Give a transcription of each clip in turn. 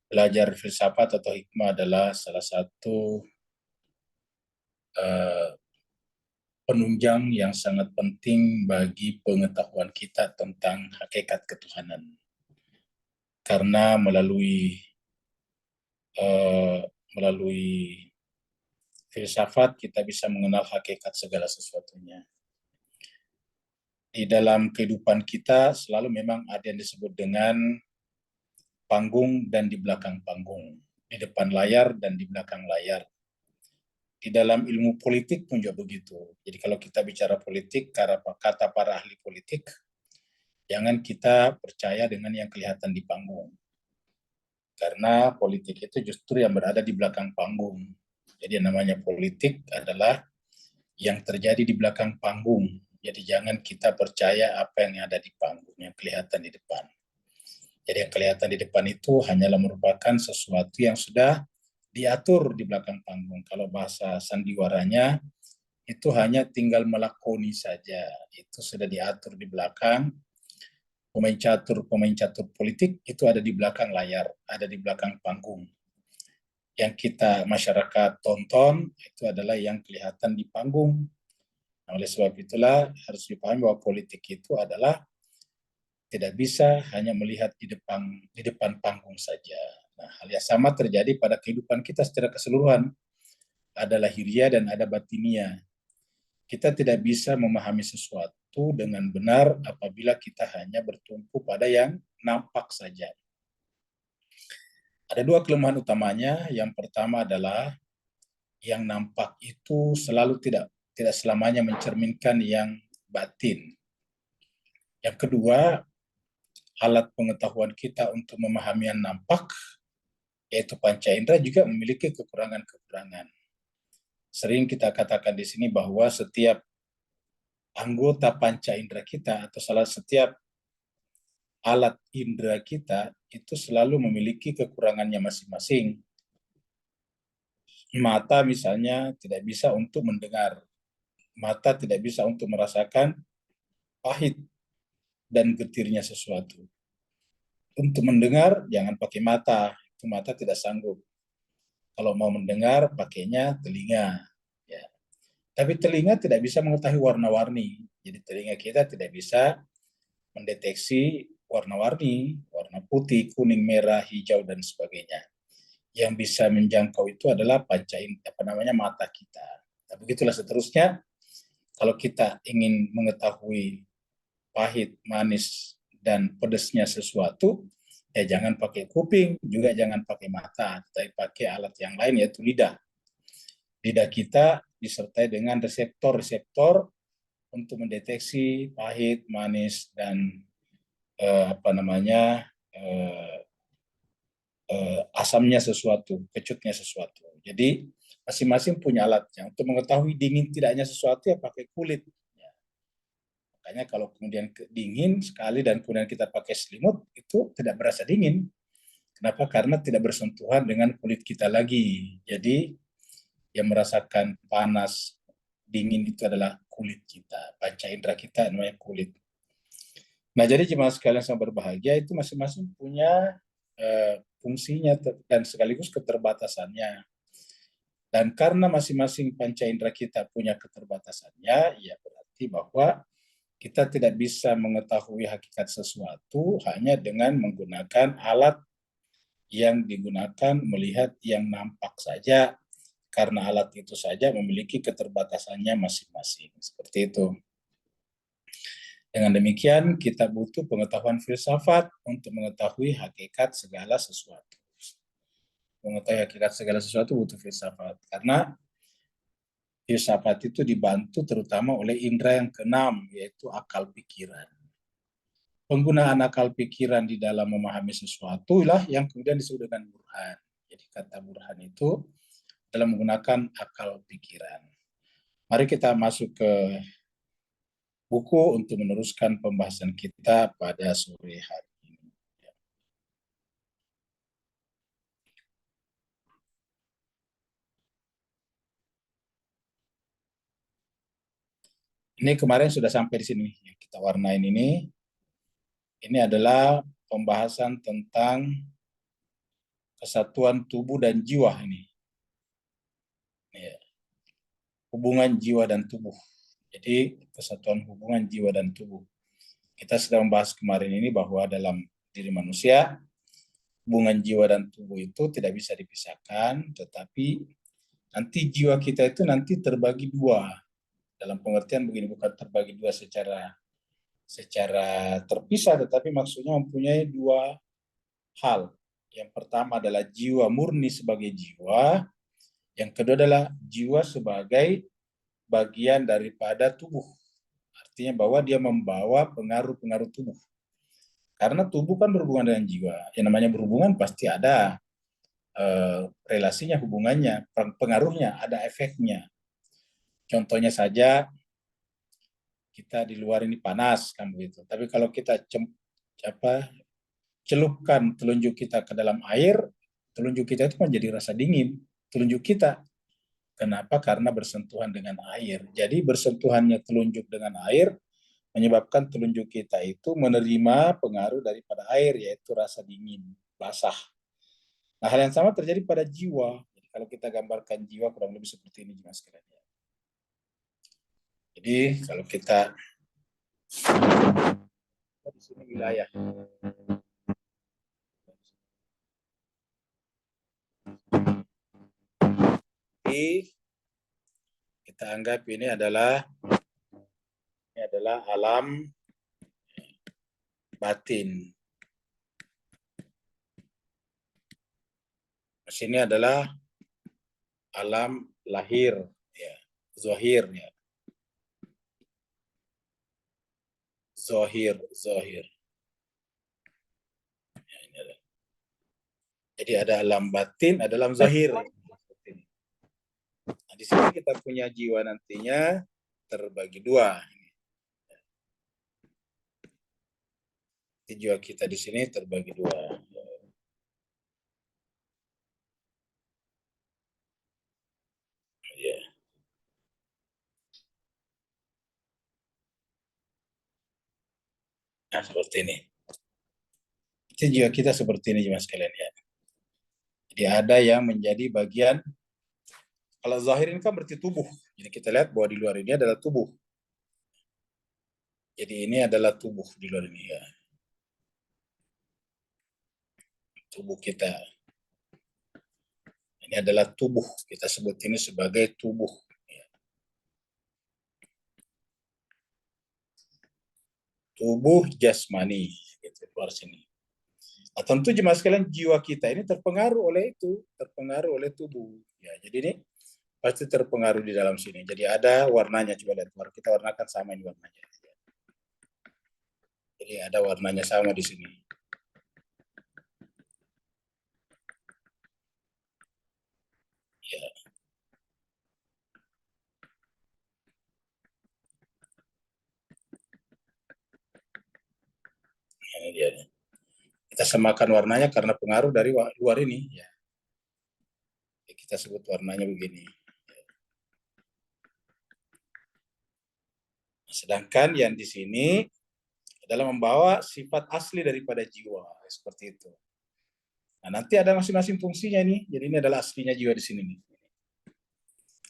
Belajar filsafat atau hikmah adalah salah satu uh, penunjang yang sangat penting bagi pengetahuan kita tentang hakikat ketuhanan. Karena uh, melalui filsafat kita bisa mengenal hakikat segala sesuatunya. Di dalam kehidupan kita selalu memang ada yang disebut dengan panggung dan di belakang panggung, di depan layar dan di belakang layar. Di dalam ilmu politik pun juga begitu. Jadi kalau kita bicara politik, kata para ahli politik, jangan kita percaya dengan yang kelihatan di panggung. Karena politik itu justru yang berada di belakang panggung. Jadi yang namanya politik adalah yang terjadi di belakang panggung. Jadi jangan kita percaya apa yang ada di panggung, yang kelihatan di depan. Jadi yang kelihatan di depan itu hanyalah merupakan sesuatu yang sudah diatur di belakang panggung. Kalau bahasa sandiwaranya, itu hanya tinggal melakoni saja. Itu sudah diatur di belakang. Pemain catur politik itu ada di belakang layar, ada di belakang panggung. Yang kita masyarakat tonton itu adalah yang kelihatan di panggung. Nah, oleh sebab itulah harus dipahami bahwa politik itu adalah tidak bisa hanya melihat di depan panggung saja. Nah, hal yang sama terjadi pada kehidupan kita secara keseluruhan. Ada lahiriah dan ada batinia. Kita tidak bisa memahami sesuatu dengan benar apabila kita hanya bertumpu pada yang nampak saja. Ada dua kelemahan utamanya. Yang pertama adalah yang nampak itu selalu tidak selamanya mencerminkan yang batin. Yang kedua, alat pengetahuan kita untuk memahami yang nampak, yaitu panca indera, juga memiliki kekurangan-kekurangan. Sering kita katakan di sini bahwa setiap anggota panca indera kita atau salah setiap alat indera kita itu selalu memiliki kekurangannya masing-masing. Mata misalnya tidak bisa untuk mendengar, mata tidak bisa untuk merasakan pahit dan getirnya sesuatu. Untuk mendengar jangan pakai mata, itu mata tidak sanggup. Kalau mau mendengar pakainya telinga. Ya. Tapi telinga tidak bisa mengetahui warna-warni. Jadi telinga kita tidak bisa mendeteksi warna-warni, warna putih, kuning, merah, hijau, dan sebagainya. Yang bisa menjangkau itu adalah mata kita. Nah, begitulah seterusnya. Kalau kita ingin mengetahui pahit, manis, dan pedasnya sesuatu, ya jangan pakai kuping, juga jangan pakai mata, tapi pakai alat yang lain yaitu lidah. Lidah kita disertai dengan reseptor-reseptor untuk mendeteksi pahit, manis, dan eh, asamnya sesuatu, kecutnya sesuatu. Jadi masing-masing punya alatnya. Untuk mengetahui dingin tidaknya sesuatu ya pakai kulit. Ya. Makanya kalau kemudian dingin sekali dan kemudian kita pakai selimut, itu tidak berasa dingin. Kenapa? Karena tidak bersentuhan dengan kulit kita lagi. Jadi yang merasakan panas, dingin itu adalah kulit kita. Panca indera kita namanya kulit. Nah, jadi jemaah sekalian yang berbahagia itu masing-masing punya fungsinya dan sekaligus keterbatasannya. Dan karena masing-masing panca indera kita punya keterbatasannya, ya berarti bahwa kita tidak bisa mengetahui hakikat sesuatu hanya dengan menggunakan alat yang digunakan melihat yang nampak saja, karena alat itu saja memiliki keterbatasannya masing-masing. Seperti itu. Dengan demikian, kita butuh pengetahuan filsafat untuk mengetahui hakikat segala sesuatu. Mengetahui hakikat segala sesuatu butuh filsafat. Karena filsafat itu dibantu terutama oleh indera yang keenam, yaitu akal pikiran. Penggunaan akal pikiran di dalam memahami sesuatu lah yang kemudian disebut dengan burhan. Jadi kata burhan itu dalam menggunakan akal pikiran. Mari kita masuk ke buku untuk meneruskan pembahasan kita pada sore hari ini. Ini kemarin sudah sampai di sini. Kita warnain ini. Ini adalah pembahasan tentang kesatuan tubuh dan jiwa ini. Ya, hubungan jiwa dan tubuh. Jadi kesatuan hubungan jiwa dan tubuh. Kita sudah membahas kemarin ini bahwa dalam diri manusia, hubungan jiwa dan tubuh itu tidak bisa dipisahkan, tetapi nanti jiwa kita itu nanti terbagi dua. Dalam pengertian begini, bukan terbagi dua secara terpisah, tetapi maksudnya mempunyai dua hal. Yang pertama adalah jiwa murni sebagai jiwa, yang kedua adalah jiwa sebagai bagian daripada tubuh. Artinya bahwa dia membawa pengaruh-pengaruh tubuh. Karena tubuh kan berhubungan dengan jiwa. Yang namanya berhubungan pasti ada relasinya, hubungannya, pengaruhnya, ada efeknya. Contohnya saja, kita di luar ini panas kan begitu. Tapi kalau kita celupkan telunjuk kita ke dalam air, telunjuk kita itu menjadi rasa dingin. Telunjuk kita. Kenapa? Karena bersentuhan dengan air. Jadi bersentuhannya telunjuk dengan air menyebabkan telunjuk kita itu menerima pengaruh daripada air, yaitu rasa dingin, basah. Nah, hal yang sama terjadi pada jiwa. Jadi kalau kita gambarkan jiwa kurang lebih seperti ini, Mas sekalian. Jadi kalau kita di sini wilayah. Jadi kita anggap ini adalah alam batin. Di sini adalah alam lahir, ya, zohir, ya. Zohir. Ya, ini ada. Jadi ada alam batin, ada alam zohir. Nah, di sini kita punya jiwa nantinya terbagi dua. Jiwa kita di sini terbagi dua. Ya. Nah, seperti ini. Jadi jiwa kita seperti ini, Mas kalian ya. Jadi ada yang menjadi bagian, kalau zahir ini kan berarti tubuh. Jadi kita lihat bahwa di luar ini adalah tubuh. Jadi ini adalah tubuh di luar ini ya. Tubuh kita. Ini adalah tubuh. Kita sebut ini sebagai tubuh. Tubuh jasmani. Gitu, luar sini. Nah, tentu jemaah sekalian jiwa kita ini terpengaruh oleh itu. Terpengaruh oleh tubuh. Ya, jadi ini pasti terpengaruh di dalam sini. Jadi ada warnanya. Coba lihat. Kita warnakan sama ini warnanya. Jadi ada warnanya sama di sini. Ya. Ini dia. Kita samakan warnanya karena pengaruh dari luar ini. Ya. Kita sebut warnanya begini. Sedangkan yang di sini adalah membawa sifat asli daripada jiwa. Seperti itu. Nah, nanti ada masing-masing fungsinya nih. Jadi ini adalah aslinya jiwa di sini nih.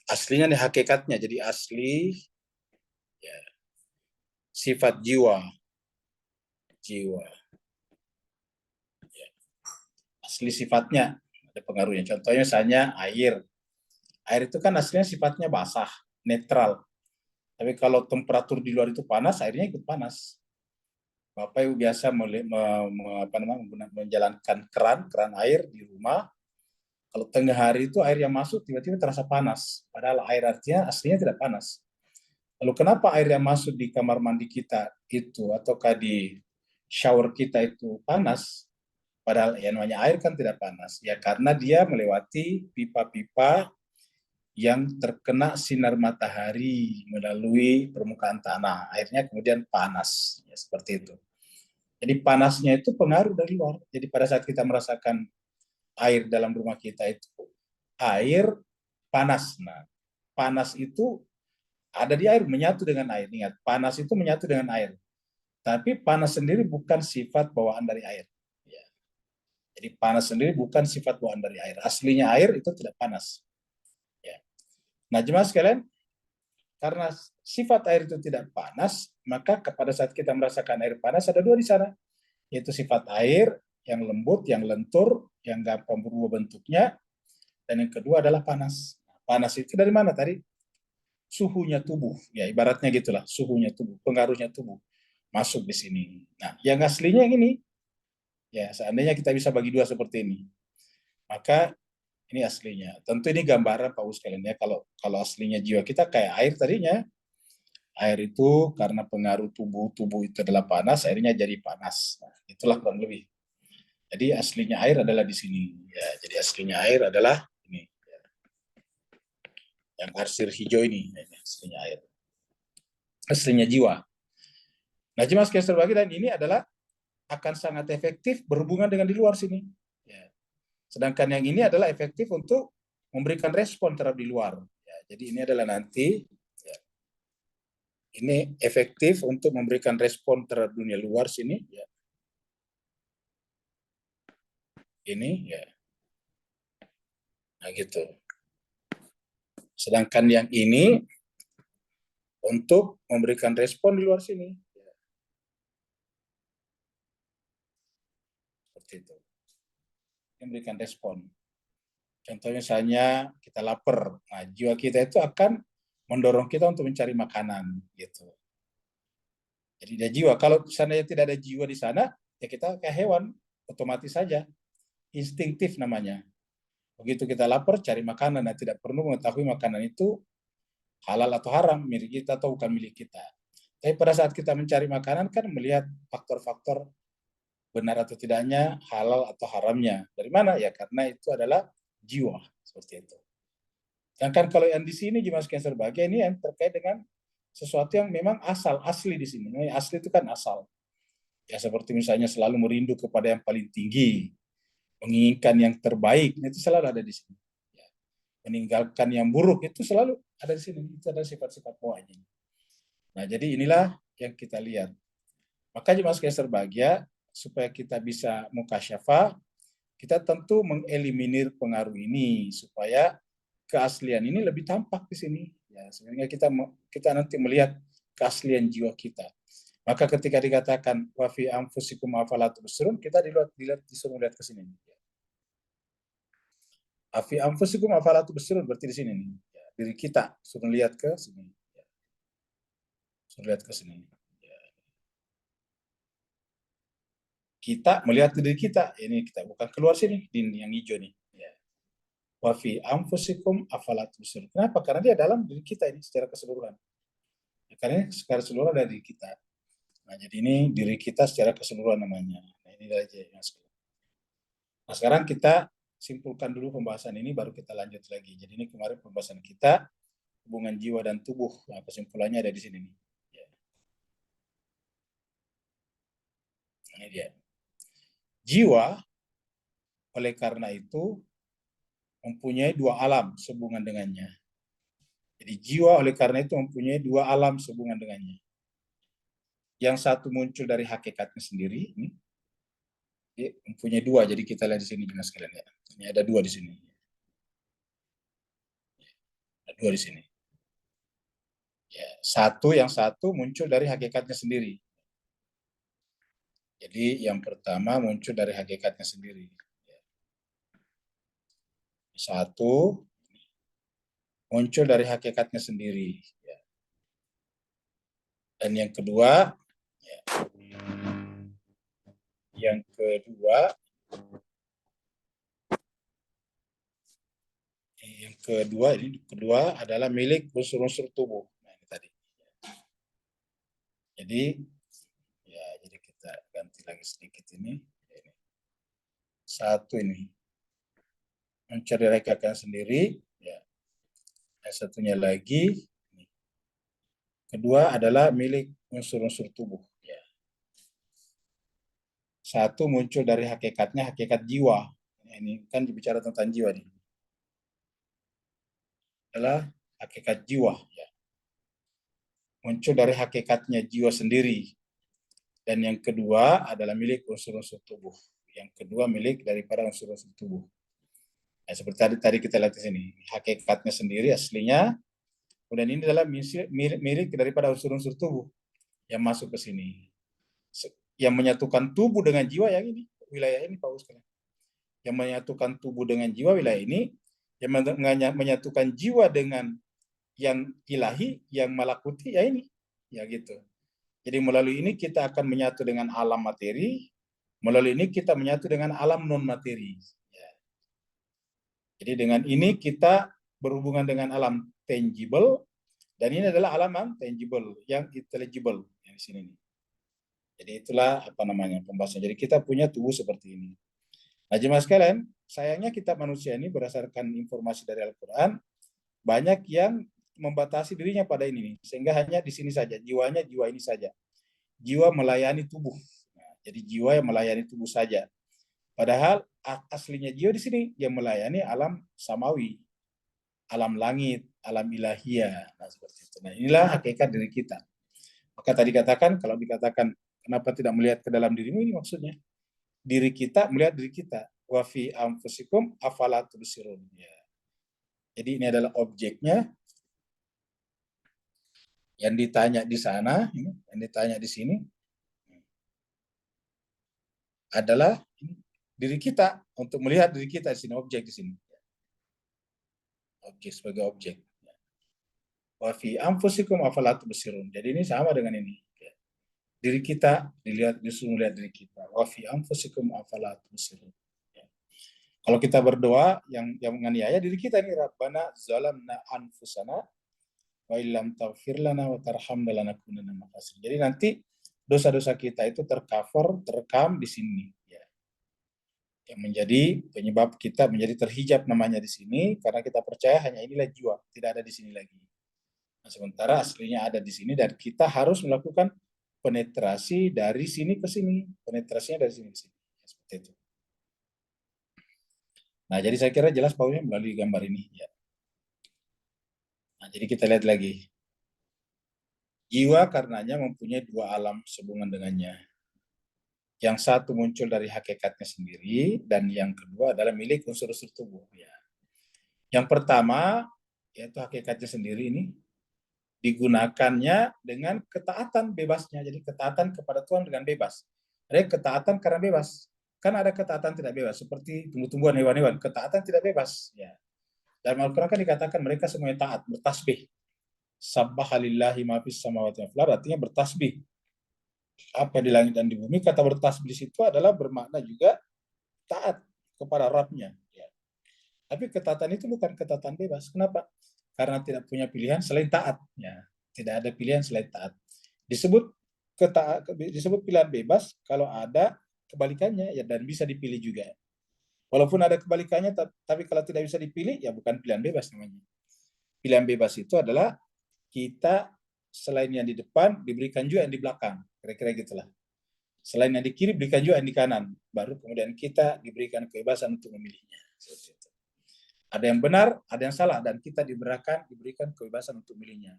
Aslinya nih hakikatnya. Jadi asli ya, sifat jiwa. Ya. Asli sifatnya ada pengaruhnya. Contohnya misalnya air. Air itu kan aslinya sifatnya basah, netral. Tapi kalau temperatur di luar itu panas, airnya ikut panas. Bapak Ibu biasa menjalankan keran air di rumah. Kalau tengah hari itu air yang masuk tiba-tiba terasa panas. Padahal air artinya aslinya tidak panas. Lalu kenapa air yang masuk di kamar mandi kita itu ataukah di shower kita itu panas? Padahal yang namanya air kan tidak panas. Ya karena dia melewati pipa-pipa yang terkena sinar matahari melalui permukaan tanah. Airnya kemudian panas. Ya, seperti itu. Jadi panasnya itu pengaruh dari luar. Jadi pada saat kita merasakan air dalam rumah kita itu air panas. Nah, panas itu ada di air, menyatu dengan air. Ingat, panas itu menyatu dengan air. Tapi panas sendiri bukan sifat bawaan dari air. Ya. Jadi panas sendiri bukan sifat bawaan dari air. Aslinya air itu tidak panas. Ya. Nah, jemaah sekalian, karena sifat air itu tidak panas, maka pada saat kita merasakan air panas ada dua di sana, yaitu sifat air yang lembut, yang lentur, yang gampang berubah bentuknya, dan yang kedua adalah panas. Panas itu dari mana tadi? Suhunya tubuh, ya ibaratnya gitulah, suhunya tubuh, pengaruhnya tubuh masuk di sini. Nah, yang aslinya yang ini, ya seandainya kita bisa bagi dua seperti ini, maka ini aslinya. Tentu ini gambaran Pak sekalian ya, kalau aslinya jiwa kita kayak air tadinya, air itu karena pengaruh tubuh itu adalah panas, airnya jadi panas. Nah, itulah kurang lebih. Jadi aslinya air adalah di sini. Ya, jadi aslinya air adalah ini. Yang arsir hijau ini aslinya air. Aslinya jiwa. Nah, jemaah sekalian terbagi, dan ini adalah akan sangat efektif berhubungan dengan di luar sini. Ya. Sedangkan yang ini adalah efektif untuk memberikan respon terhadap di luar. Ya, jadi ini adalah nanti, ya, ini efektif untuk memberikan respon terhadap dunia luar sini. Ya. Ini, ya, nah gitu. Sedangkan yang ini untuk memberikan respon di luar sini. Ya. Seperti itu. Memberikan respon. Contoh misalnya kita lapar, nah jiwa kita itu akan mendorong kita untuk mencari makanan, gitu. Jadi ada jiwa. Kalau seandainya tidak ada jiwa di sana, ya kita kayak hewan, otomatis saja, instingtif namanya. Begitu kita lapar, cari makanan, dan tidak perlu mengetahui makanan itu halal atau haram, milik kita atau bukan milik kita. Tapi pada saat kita mencari makanan kan melihat faktor-faktor benar atau tidaknya, halal atau haramnya. Dari mana? Ya karena itu adalah jiwa, seperti itu. Sedangkan kalau yang di sini jemaah sekalian berbahagia, ini yang terkait dengan sesuatu yang memang asal, asli di sini. Asli itu kan asal. Ya seperti misalnya selalu merindu kepada yang paling tinggi, menginginkan yang terbaik, itu selalu ada di sini. Ya. Meninggalkan yang buruk itu selalu ada di sini. Itu adalah sifat-sifat bawahnya. Nah, jadi inilah yang kita lihat. Maka jemaah sekalian berbahagia, supaya kita bisa mukasyafah, kita tentu mengeliminir pengaruh ini supaya keaslian ini lebih tampak di sini. Ya, sebenarnya kita nanti melihat keaslian jiwa kita. Maka ketika dikatakan wa fi anfusikum afala tubsirun, kita disuruh lihat ke sini. Afi anfusikum afala tubsirun berarti di sini nih. Ya, diri kita suruh lihat ke sini. Ya. Suruh lihat ke sini. Ya. Kita melihat diri kita, ini kita bukan keluar sini, di yang hijau nih. Ya. Wa fi anfusikum afala tubsirun. Kenapa? Karena dia dalam diri kita ini secara keseluruhan. Ya, karena secara keseluruhan ada diri kita. Nah, jadi ini diri kita secara keseluruhan namanya. Nah, ini aja ya. Nah, sekarang kita simpulkan dulu pembahasan ini, baru kita lanjut lagi. Jadi ini kemarin pembahasan kita, hubungan jiwa dan tubuh. Nah, kesimpulannya ada di sini nih. Ya. Ini dia. Jiwa, oleh karena itu, mempunyai dua alam sehubungan dengannya. Jadi jiwa oleh karena itu mempunyai dua alam sehubungan dengannya. Yang satu muncul dari hakikatnya sendiri, ini mempunyai dua. Jadi kita lihat di sini jelas sekalian ya. Ini ada dua di sini. Ada dua di sini. Ya, yang satu muncul dari hakikatnya sendiri. Jadi yang pertama muncul dari hakikatnya sendiri. Satu muncul dari hakikatnya sendiri. Dan yang kedua, ini kedua adalah milik unsur-unsur tubuh. Nah, ini tadi. Jadi ya, jadi kita ganti lagi sedikit ini. Satu ini muncul dari hakikatnya sendiri. Ya. Yang satunya lagi, kedua adalah milik unsur-unsur tubuh. Ya. Satu muncul dari hakikatnya, hakikat jiwa. Ini kan bicara tentang jiwa nih. Adalah hakikat jiwa. Ya. Muncul dari hakikatnya jiwa sendiri. Dan yang kedua adalah milik unsur-unsur tubuh. yang kedua milik daripada unsur-unsur tubuh. Nah, seperti tadi kita lihat di sini, hakikatnya sendiri aslinya, kemudian ini adalah milik daripada unsur-unsur tubuh yang masuk ke sini. Yang menyatukan tubuh dengan jiwa yang ini, wilayah ini Pak Ustaz. Yang menyatukan tubuh dengan jiwa wilayah ini, yang menyatukan jiwa dengan yang ilahi, yang malakuti, ya ini. Ya gitu. Jadi melalui ini kita akan menyatu dengan alam materi, melalui ini kita menyatu dengan alam non-materi. Ya. Jadi dengan ini kita berhubungan dengan alam tangible, dan ini adalah alam yang tangible, yang intelligible, yang di sini. Jadi itulah pembahasan. Jadi kita punya tubuh seperti ini. Nah, jemaah sekalian, sayangnya kita manusia ini berdasarkan informasi dari Al-Quran, banyak yang membatasi dirinya pada ini, sehingga hanya di sini saja, jiwanya jiwa ini saja. Jiwa melayani tubuh. Nah, jadi jiwa yang melayani tubuh saja. Padahal aslinya jiwa di sini yang melayani alam samawi, alam langit, alam ilahiyah. Nah, seperti itu. Nah, inilah hakikat diri kita. Maka tadi katakan, kalau dikatakan kenapa tidak melihat ke dalam dirimu, ini maksudnya diri kita melihat diri kita. Wa fi anfusikum afala tubsirun. Ya. Jadi ini adalah objeknya. Yang ditanya di sana, yang ditanya di sini adalah diri kita, untuk melihat diri kita di sini, objek di sini. Objek sebagai objek. Wa fi anfusikum afala tubsirun. Jadi ini sama dengan ini. Diri kita dilihat, disuruh melihat diri kita. Wa fi anfusikum afala tubsirun. Kalau kita berdoa, yang menganiaya diri kita ini, Rabbana zalamna anfusana wa illam taghfir lana wa tarhamna lanakunanna minal khasirin. Jadi nanti dosa-dosa kita itu tercover, terekam di sini. Ya. Yang menjadi penyebab kita menjadi terhijab namanya di sini, karena kita percaya hanya inilah jiwa, tidak ada di sini lagi. Nah, sementara aslinya ada di sini, dan kita harus melakukan penetrasi dari sini ke sini. Penetrasinya dari sini ke sini. Seperti itu. Nah, jadi saya kira jelas Pak melalui gambar ini. Ya. Nah, jadi kita lihat lagi. Jiwa karenanya mempunyai dua alam sehubungan dengannya. Yang satu muncul dari hakikatnya sendiri, dan yang kedua adalah milik unsur-unsur tubuh. Ya. Yang pertama, yaitu hakikatnya sendiri ini, digunakannya dengan ketaatan bebasnya. Jadi ketaatan kepada Tuhan dengan bebas. Ada ketaatan karena bebas. Kan ada ketaatan tidak bebas, seperti tumbuh-tumbuhan, hewan-hewan. Ketaatan tidak bebas. Ya. Dalam Al-Quran kan dikatakan mereka semuanya taat, bertasbih. Sabbahalillahi ma fis samawati wal ardh, artinya bertasbih. Apa di langit dan di bumi, kata bertasbih di situ adalah bermakna juga taat kepada Rabb-nya. Ya. Tapi ketaatan itu bukan ketaatan bebas. Kenapa? Karena tidak punya pilihan selain taat. Ya. Tidak ada pilihan selain taat. Disebut pilihan bebas kalau ada kebalikannya, ya, dan bisa dipilih juga. Walaupun ada kebalikannya, tapi kalau tidak bisa dipilih, ya bukan pilihan bebas namanya. Pilihan bebas itu adalah kita selain yang di depan, diberikan juga yang di belakang. Kira-kira gitulah. Selain yang di kiri, berikan juga yang di kanan. Baru kemudian kita diberikan kebebasan untuk memilihnya. Ada yang benar, ada yang salah, dan kita diberikan kebebasan untuk memilihnya.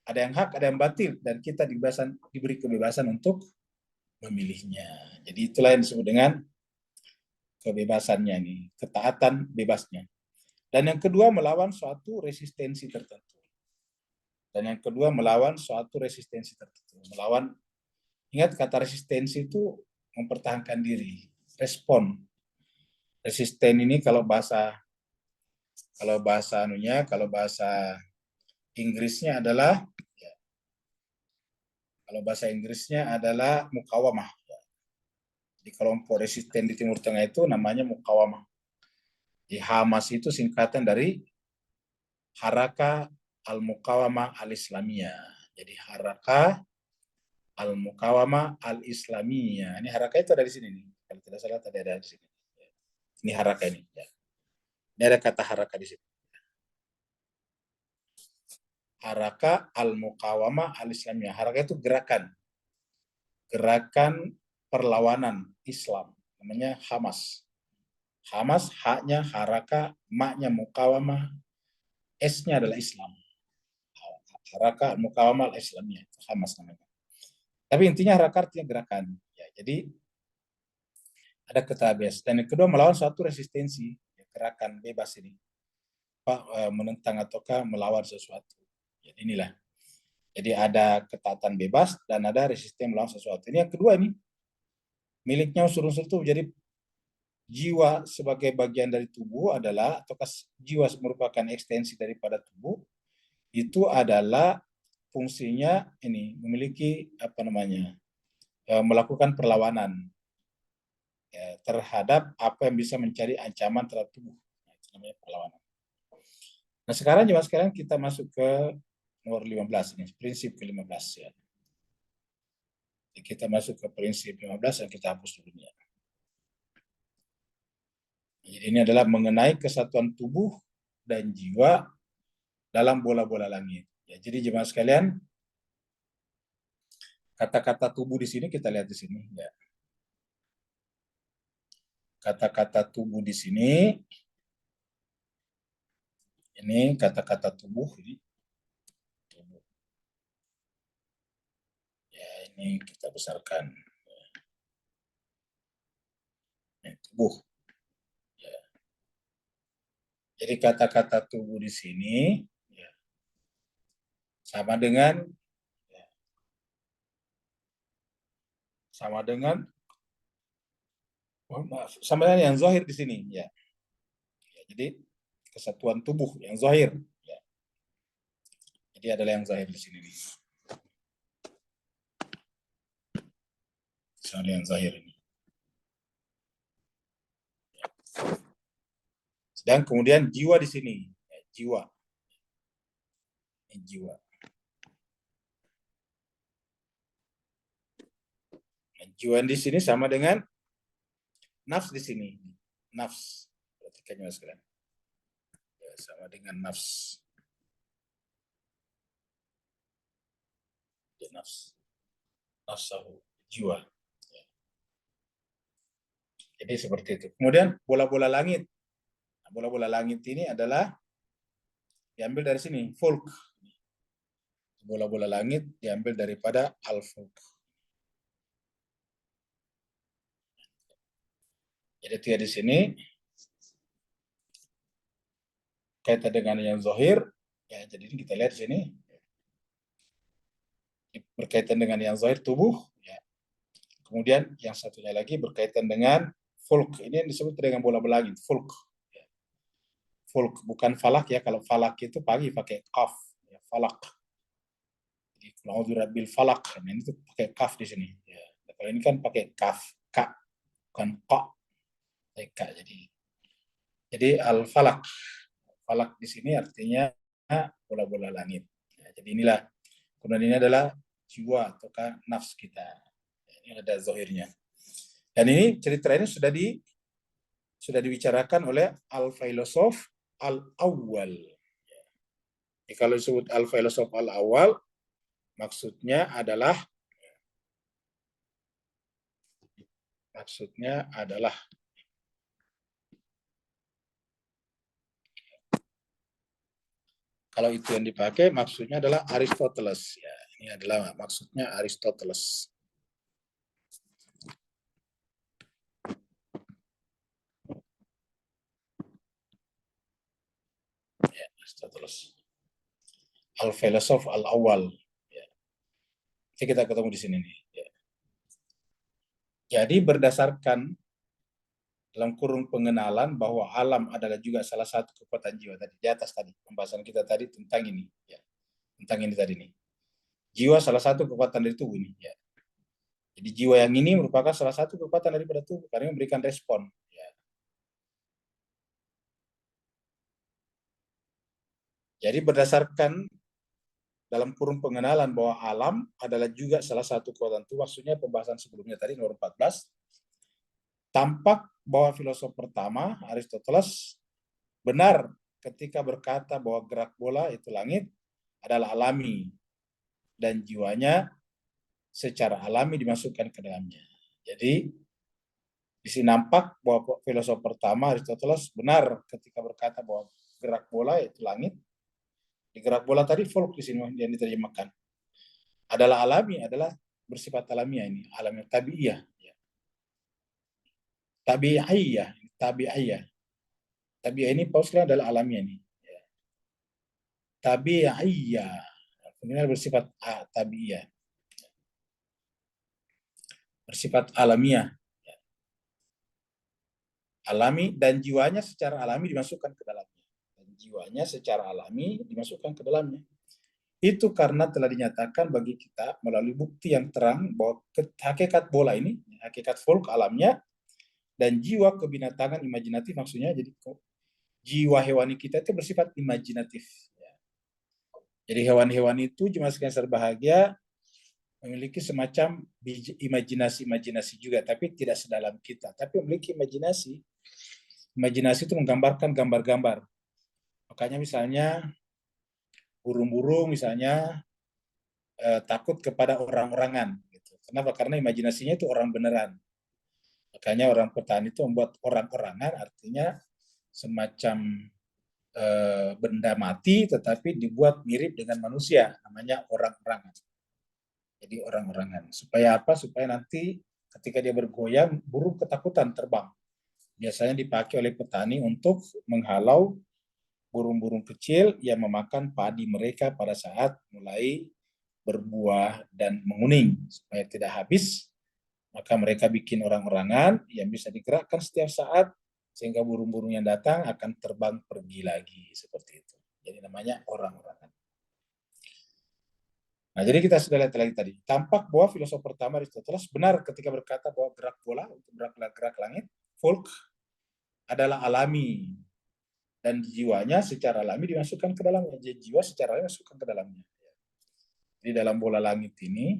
Ada yang hak, ada yang batil, dan kita diberi kebebasan untuk memilihnya. Jadi itulah yang disebut dengan kebebasannya ini, ketaatan bebasnya. Dan yang kedua, melawan suatu resistensi tertentu. Melawan, ingat kata resistensi itu mempertahankan diri, respon. Resisten ini kalau bahasa Inggrisnya adalah mukawamah. Di kelompok resisten di Timur Tengah itu namanya mukawamah. Di Hamas itu singkatan dari Haraka Al-Mukawamah Al-Islamiyah. Jadi Haraka Al-Mukawamah Al-Islamiyah. Ini Haraka itu ada di sini nih. Kalau tidak salah tadi ada di sini. Ini Haraka ini. Ini ada kata Haraka di sini. Haraka Al-Mukawamah Al-Islamiyah. Haraka itu gerakan perlawanan Islam. Namanya Hamas. Hamas, haknya Haraka, maknya Mukawamah, S-nya adalah Islam. Haraka Mukawamah Al-Islamiyah. Hamas namanya. Tapi intinya Haraka artinya gerakan. Ya, jadi Ada ketabes. Dan yang kedua melawan suatu resistensi, gerakan bebas ini, menentang ataukah melawan sesuatu. Jadi inilah. Jadi ada ketaatan bebas dan ada resisten melawan sesuatu. Ini yang kedua ini miliknya unsur-unsur itu. Jadi jiwa sebagai bagian dari tubuh adalah, ataukah jiwa merupakan ekstensi daripada tubuh, itu adalah fungsinya ini memiliki melakukan perlawanan ya, terhadap apa yang bisa mencari ancaman terhadap tubuh. Nah, itu namanya perlawanan. Nah sekarang kita masuk ke nomor 15 ini, prinsip ke-15 ya. Jadi kita masuk ke prinsip 15 yang kita hapus dulunya. Jadi ini adalah mengenai kesatuan tubuh dan jiwa dalam bola-bola langit. Ya, jadi jemaah sekalian, kata-kata tubuh di sini kita lihat di sini. Ya. Kata-kata tubuh di sini, ini kata-kata tubuh ini. Tubuh. Ya, ini kita besarkan. Ya, tubuh. Ya. Jadi kata-kata tubuh di sini ya, sama dengan sama dengan yang zahir di sini ya. Ya, jadi kesatuan tubuh yang zahir ya. Jadi adalah yang zahir di sini nih. Soal yang zahir ini. Ya. Sedang kemudian jiwa di sini ya, jiwa. Ini jiwa. Nah, jiwa di sini sama dengan nafs di sini. Nafs. Perhatikan mas sekalian. Ya, sama dengan nafs. Ya, nafs. Nafsahu. Jiwa. Ya. Jadi seperti itu. Kemudian bola-bola langit. Nah, bola-bola langit ini adalah diambil dari sini. Fulk. Bola-bola langit diambil daripada al-fulk. Jadi tiga di sini kaitan dengan yang zahir, ya jadi ini kita lihat di sini berkaitan dengan yang zahir tubuh, ya. Kemudian yang satunya lagi berkaitan dengan fulk, ini yang disebut dengan bola langit, fulk. Ya. Fulk bukan falak ya, kalau falak itu pagi pakai kaf, ya, falak. Jadi naudzubillah falak, nah, ini tuh pakai kaf di sini. Ya. Kalau ini kan pakai kaf, ka, bukan qa, ka. Jadi al falak. Falak di sini artinya bola-bola langit. Ya, jadi inilah, kemudian ini adalah jiwa ataukah nafs kita. Ini ada zahirnya. Dan ini cerita ini sudah dibicarakan oleh al-filosof al-awwal. Jadi kalau disebut al-filosof al-awwal, maksudnya adalah kalau itu yang dipakai maksudnya adalah Aristoteles ya. Ini adalah maksudnya Aristoteles. Ya, Aristoteles. Al-filosof al-awwal. Ya. Jadi kita ketemu di sini nih. Ya. Jadi berdasarkan dalam kurung pengenalan bahwa alam adalah juga salah satu kekuatan jiwa tadi di atas tadi pembahasan kita tadi tentang ini ya, tentang ini tadi nih, jiwa salah satu kekuatan dari tubuh ini ya. Jadi jiwa yang ini merupakan salah satu kekuatan daripada tubuh karena memberikan respon ya. Jadi berdasarkan dalam kurung pengenalan bahwa alam adalah juga salah satu kekuatan tubuh, maksudnya pembahasan sebelumnya tadi nomor 14, tampak bahwa filosof pertama Aristoteles benar ketika berkata bahwa gerak bola itu langit adalah alami dan jiwanya secara alami dimasukkan ke dalamnya. Jadi di sini nampak bahwa filosof pertama Aristoteles benar ketika berkata bahwa gerak bola itu langit. Di gerak bola tadi folk di sini yang diterjemahkan adalah alami, adalah bersifat alamiah ini, alamiah tabiiyah. tabi'iyah, tabi'iyah. Tabi'iyah ini pausnya adalah alamiah nih. Tabi'iyah. Kemudian bersifat tabi'iyah. Bersifat alamiah. Alami dan jiwanya secara alami dimasukkan ke dalamnya. Dan jiwanya secara alami dimasukkan ke dalamnya. Itu karena telah dinyatakan bagi kita melalui bukti yang terang bahwa hakikat bola ini, hakikat folk alamnya, dan jiwa kebinatangan imajinatif maksudnya, jadi jiwa hewani kita itu bersifat imajinatif. Jadi hewan-hewan itu cuma sekedar bahagia, memiliki semacam imajinasi-imajinasi juga, tapi tidak sedalam kita. Tapi memiliki imajinasi. Imajinasi itu menggambarkan gambar-gambar. Makanya misalnya burung-burung misalnya takut kepada orang-orangan. Gitu. Kenapa? Karena imajinasinya itu orang beneran. Makanya orang petani itu membuat orang-orangan, artinya semacam benda mati tetapi dibuat mirip dengan manusia, namanya orang-orangan. Jadi orang-orangan. Supaya apa? Supaya nanti ketika dia bergoyang, burung ketakutan terbang. Biasanya dipakai oleh petani untuk menghalau burung-burung kecil yang memakan padi mereka pada saat mulai berbuah dan menguning. Supaya tidak habis, maka mereka bikin orang-orangan yang bisa digerakkan setiap saat, sehingga burung-burung yang datang akan terbang pergi lagi. Seperti itu. Jadi namanya orang-orangan. Nah, jadi kita sudah lihat lagi tadi. Tampak bahwa filosof pertama Aristoteles benar ketika berkata bahwa gerak bola untuk gerak langit, folk, adalah alami. Dan jiwanya secara alami dimasukkan ke dalamnya. Jadi jiwa secara alami dimasukkan ke dalamnya. Di dalam bola langit ini,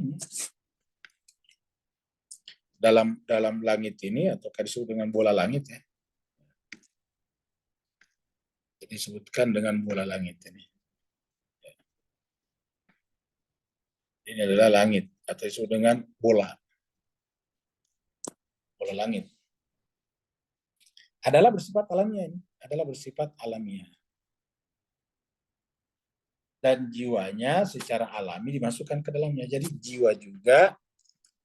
dalam langit ini, atau disebut dengan bola langit ya. Jadi disebutkan dengan bola langit ini. Ini adalah langit, atau disebut dengan bola. Bola langit. Adalah bersifat alamiah ini. Adalah bersifat alamiah. Dan jiwanya secara alami dimasukkan ke dalamnya. Jadi jiwa juga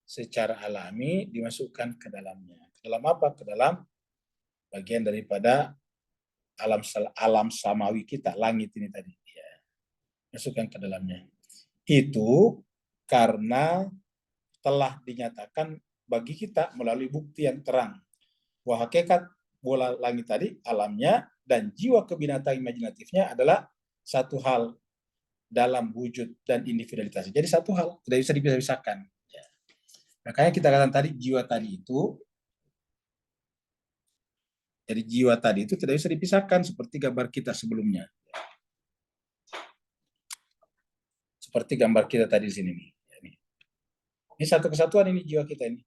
secara alami dimasukkan ke dalamnya. Ke dalam apa? Ke dalam bagian daripada alam samawi kita, langit ini tadi. Ya. Masukkan ke dalamnya. Itu karena telah dinyatakan bagi kita melalui bukti yang terang bahwa hakikat bola langit tadi, alamnya dan jiwa kebinatang imajinatifnya adalah satu hal dalam wujud dan individualitas. Jadi satu hal, tidak bisa dipisahkan. Ya. Makanya kita katakan tadi jiwa tadi itu, jadi jiwa tadi itu tidak bisa dipisahkan seperti gambar kita sebelumnya. Seperti gambar kita tadi di sini nih. Ini satu kesatuan ini jiwa kita ini.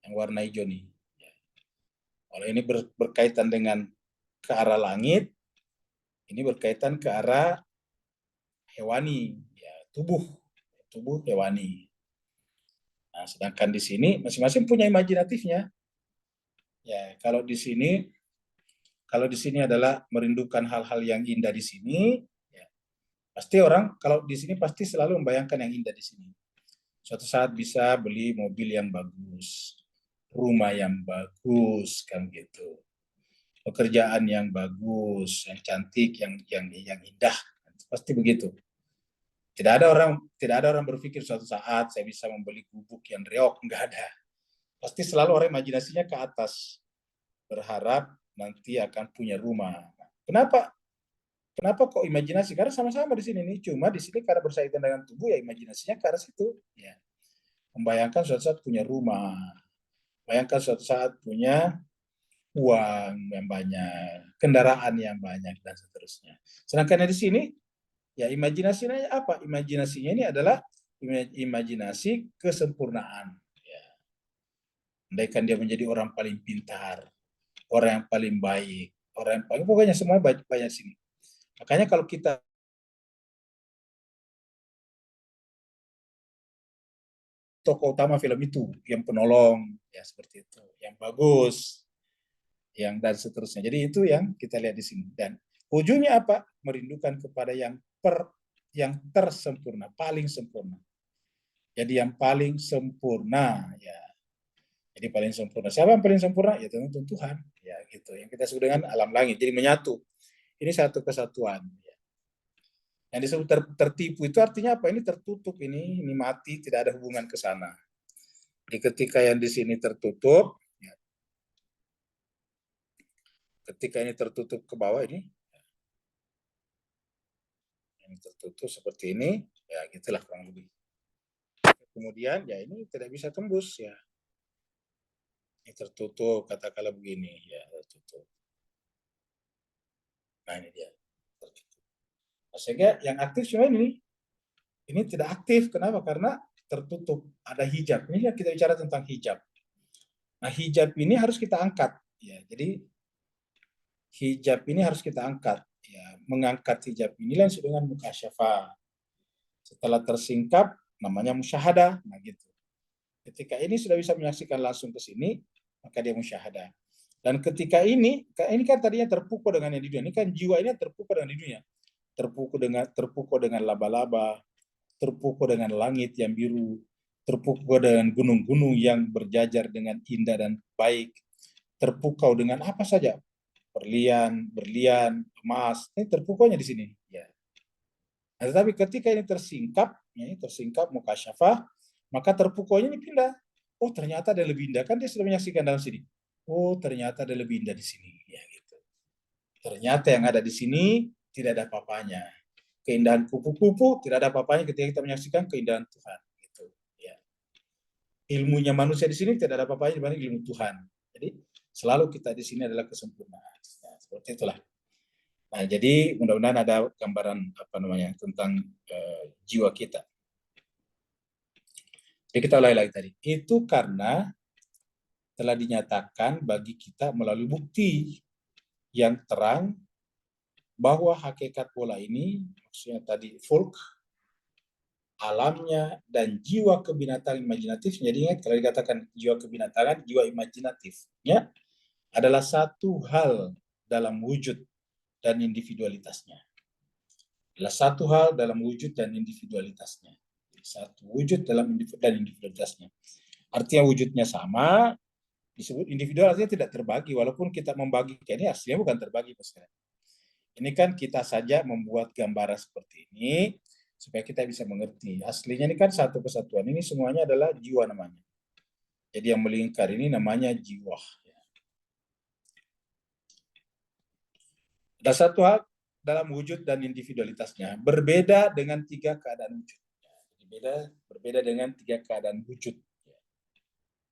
Yang warna hijau nih. Kalau ini berkaitan dengan ke arah langit, ini berkaitan ke arah hewani, ya, tubuh hewani. Nah, sedangkan di sini masing-masing punya imajinatifnya. Ya, kalau di sini adalah merindukan hal-hal yang indah di sini, ya, pasti orang kalau di sini pasti selalu membayangkan yang indah di sini. Suatu saat bisa beli mobil yang bagus, rumah yang bagus, kan gitu. Pekerjaan yang bagus, yang cantik, yang indah, pasti begitu. Tidak ada orang berpikir suatu saat saya bisa membeli gubuk yang reok, enggak ada. Pasti selalu orang imajinasinya ke atas, berharap nanti akan punya rumah. Kenapa? Kenapa kok imajinasi? Karena sama-sama di sini nih, cuma di sini karena berkaitan dengan tubuh ya imajinasinya ke arah situ. Ya. Membayangkan suatu saat punya rumah, bayangkan suatu saat punya uang yang banyak, kendaraan yang banyak dan seterusnya. Sedangkan di sini ya imajinasinya apa? Imajinasinya ini adalah imajinasi kesempurnaan. Ya. Andaikan dia menjadi orang paling pintar, orang yang paling baik, orang yang paling pokoknya semua banyak sini. Makanya kalau kita tokoh utama film itu yang penolong, ya seperti itu, yang bagus, yang dan seterusnya. Jadi itu yang kita lihat di sini. Dan ujungnya apa? Merindukan kepada yang tersempurna, paling sempurna. Jadi yang paling sempurna, ya. Jadi paling sempurna. Siapa yang paling sempurna? Ya tentu Tuhan. Ya gitu. Yang kita sebut dengan alam langit. Jadi menyatu. Ini satu kesatuan. Yang disebut tertipu itu artinya apa? Ini tertutup, ini mati, tidak ada hubungan ke sana. Jadi ketika yang di sini tertutup, ya, ketika ini tertutup ke bawah ini tertutup seperti ini, ya gitulah kurang lebih. Kemudian ya ini tidak bisa tembus ya. Ini tertutup, katakanlah begini, ya tertutup. Nah ini dia. Nah, sehingga yang aktif cuma ini tidak aktif. Kenapa? Karena tertutup, ada hijab. Ini yang kita bicara tentang hijab. Nah hijab ini harus kita angkat. Ya, jadi hijab ini harus kita angkat. Ya, mengangkat hijab inilah yang disebut dengan mukasyafah. Setelah tersingkap, namanya musyahadah. Nah gitu. Ketika ini sudah bisa menyaksikan langsung ke sini, maka dia musyahadah. Dan ketika ini kan tadinya terpukul dengan yang di dunia. Ini kan jiwa ini terpukul dengan di dunia. Terpukul dengan laba-laba, terpukul dengan langit yang biru, terpukul dengan gunung-gunung yang berjajar dengan indah dan baik, terpukau dengan apa saja, berlian, emas, ini terpukulnya di sini. Ya. Nah, tetapi ketika ini tersingkap mukasyafah, maka terpukulnya ini pindah. Oh ternyata ada lebih indah, kan dia sudah menyaksikan dalam sini. Oh ternyata ada lebih indah di sini. Ya gitu. Ternyata yang ada di sini tidak ada apa-apanya. Keindahan kupu-kupu tidak ada apa-apanya ketika kita menyaksikan keindahan Tuhan. Gitu. Ya. Ilmunya manusia di sini tidak ada apa-apanya dibanding ilmu Tuhan. Jadi selalu kita di sini adalah kesempurnaan. Ya, seperti itulah. Nah, jadi mudah-mudahan ada gambaran apa namanya tentang jiwa kita. Jadi kita ulangi lagi tadi. Itu karena telah dinyatakan bagi kita melalui bukti yang terang bahwa hakikat bola ini, maksudnya tadi folk, alamnya, dan jiwa kebinatang imajinatif. Jadi ingat kalau dikatakan jiwa kebinatangan, jiwa imajinatifnya adalah satu hal dalam wujud dan individualitasnya. Adalah satu hal dalam wujud dan individualitasnya. Satu wujud dalam dan individualitasnya. Artinya wujudnya sama, disebut individual artinya tidak terbagi, walaupun kita membagi ini aslinya bukan terbagi. Ini kan kita saja membuat gambaran seperti ini supaya kita bisa mengerti. Aslinya ini kan satu kesatuan, ini semuanya adalah jiwa namanya. Jadi yang melingkar ini namanya jiwa. Ada satu hal dalam wujud dan individualitasnya, berbeda dengan tiga keadaan wujud. Berbeda dengan tiga keadaan wujud.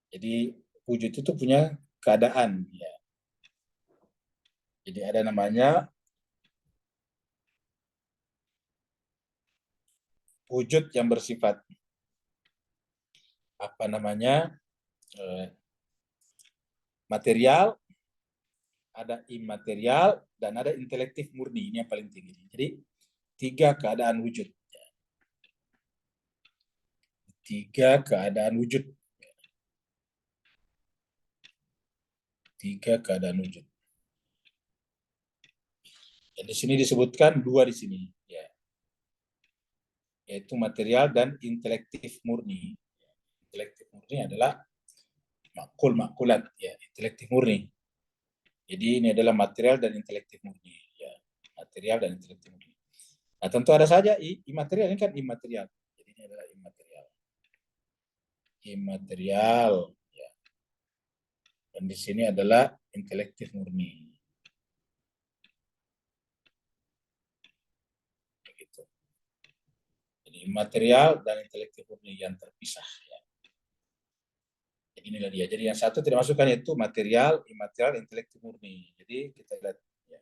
Jadi wujud itu punya keadaan. Ya. Jadi ada namanya wujud yang bersifat apa namanya material, ada imaterial, dan ada intelektif murni. Ini yang paling tinggi. Jadi tiga keadaan wujud. Tiga keadaan wujud. Tiga keadaan wujud. Dan di sini disebutkan dua di sini, ya. Yaitu material dan intelektif murni. Intelektif murni adalah makulat, ya, intelektif murni. Jadi ini adalah material dan intelektif murni, ya, material dan intelektif murni. Nah tentu ada saja imaterial, ini kan imaterial. Jadi ini adalah imaterial. Imaterial, ya. Dan di sini adalah intelektif murni. Begitu. Jadi imaterial dan intelektif murni yang terpisah, ya. Jadi inilah dia. Jadi yang satu tidak masukkan yaitu material, imaterial, intelektif murni. Jadi kita lihat ya.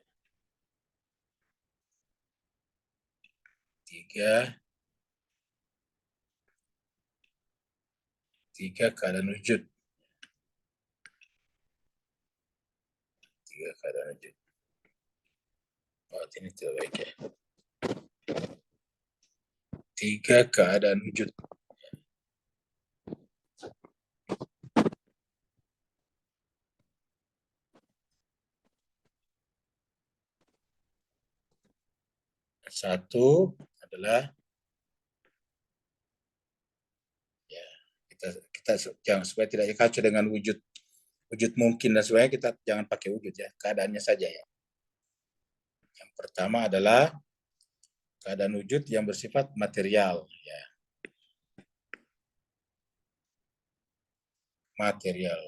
Tiga keadaan wujud. Tiga keadaan wujud. Oh, ini tidak baik ya. Tiga keadaan wujud. Satu adalah ya kita jangan, supaya tidak kacau dengan wujud mungkin dan sebagainya, kita jangan pakai wujud ya, keadaannya saja ya. Yang pertama adalah keadaan wujud yang bersifat material ya. Material.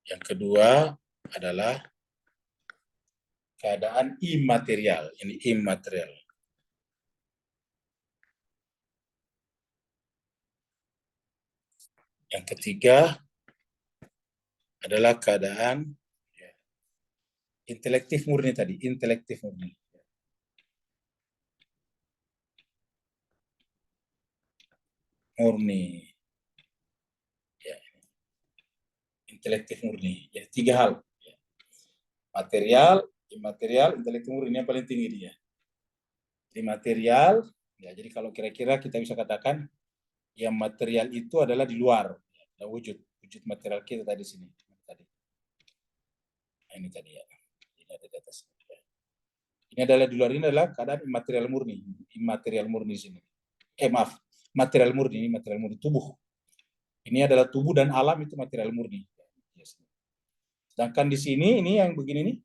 Yang kedua adalah keadaan imaterial, ini imaterial. Yang ketiga adalah keadaan intelektif murni tadi, intelektif murni. Murni. Ya. Intelektif murni. Jadi 3 hal. Material, imaterial, intelektif murni, ini yang paling tinggi dia. Jadi material, ya, jadi kalau kira-kira kita bisa katakan yang material itu adalah di luar, ya, wujud material kita tadi sini. Tadi. Nah, ini tadi ya. Ini ada di atas. Ini adalah di luar, ini adalah keadaan imaterial murni. Imaterial murni sini. Maaf, material murni, ini material murni tubuh. Ini adalah tubuh dan alam itu material murni. Sedangkan di sini ini yang begini nih.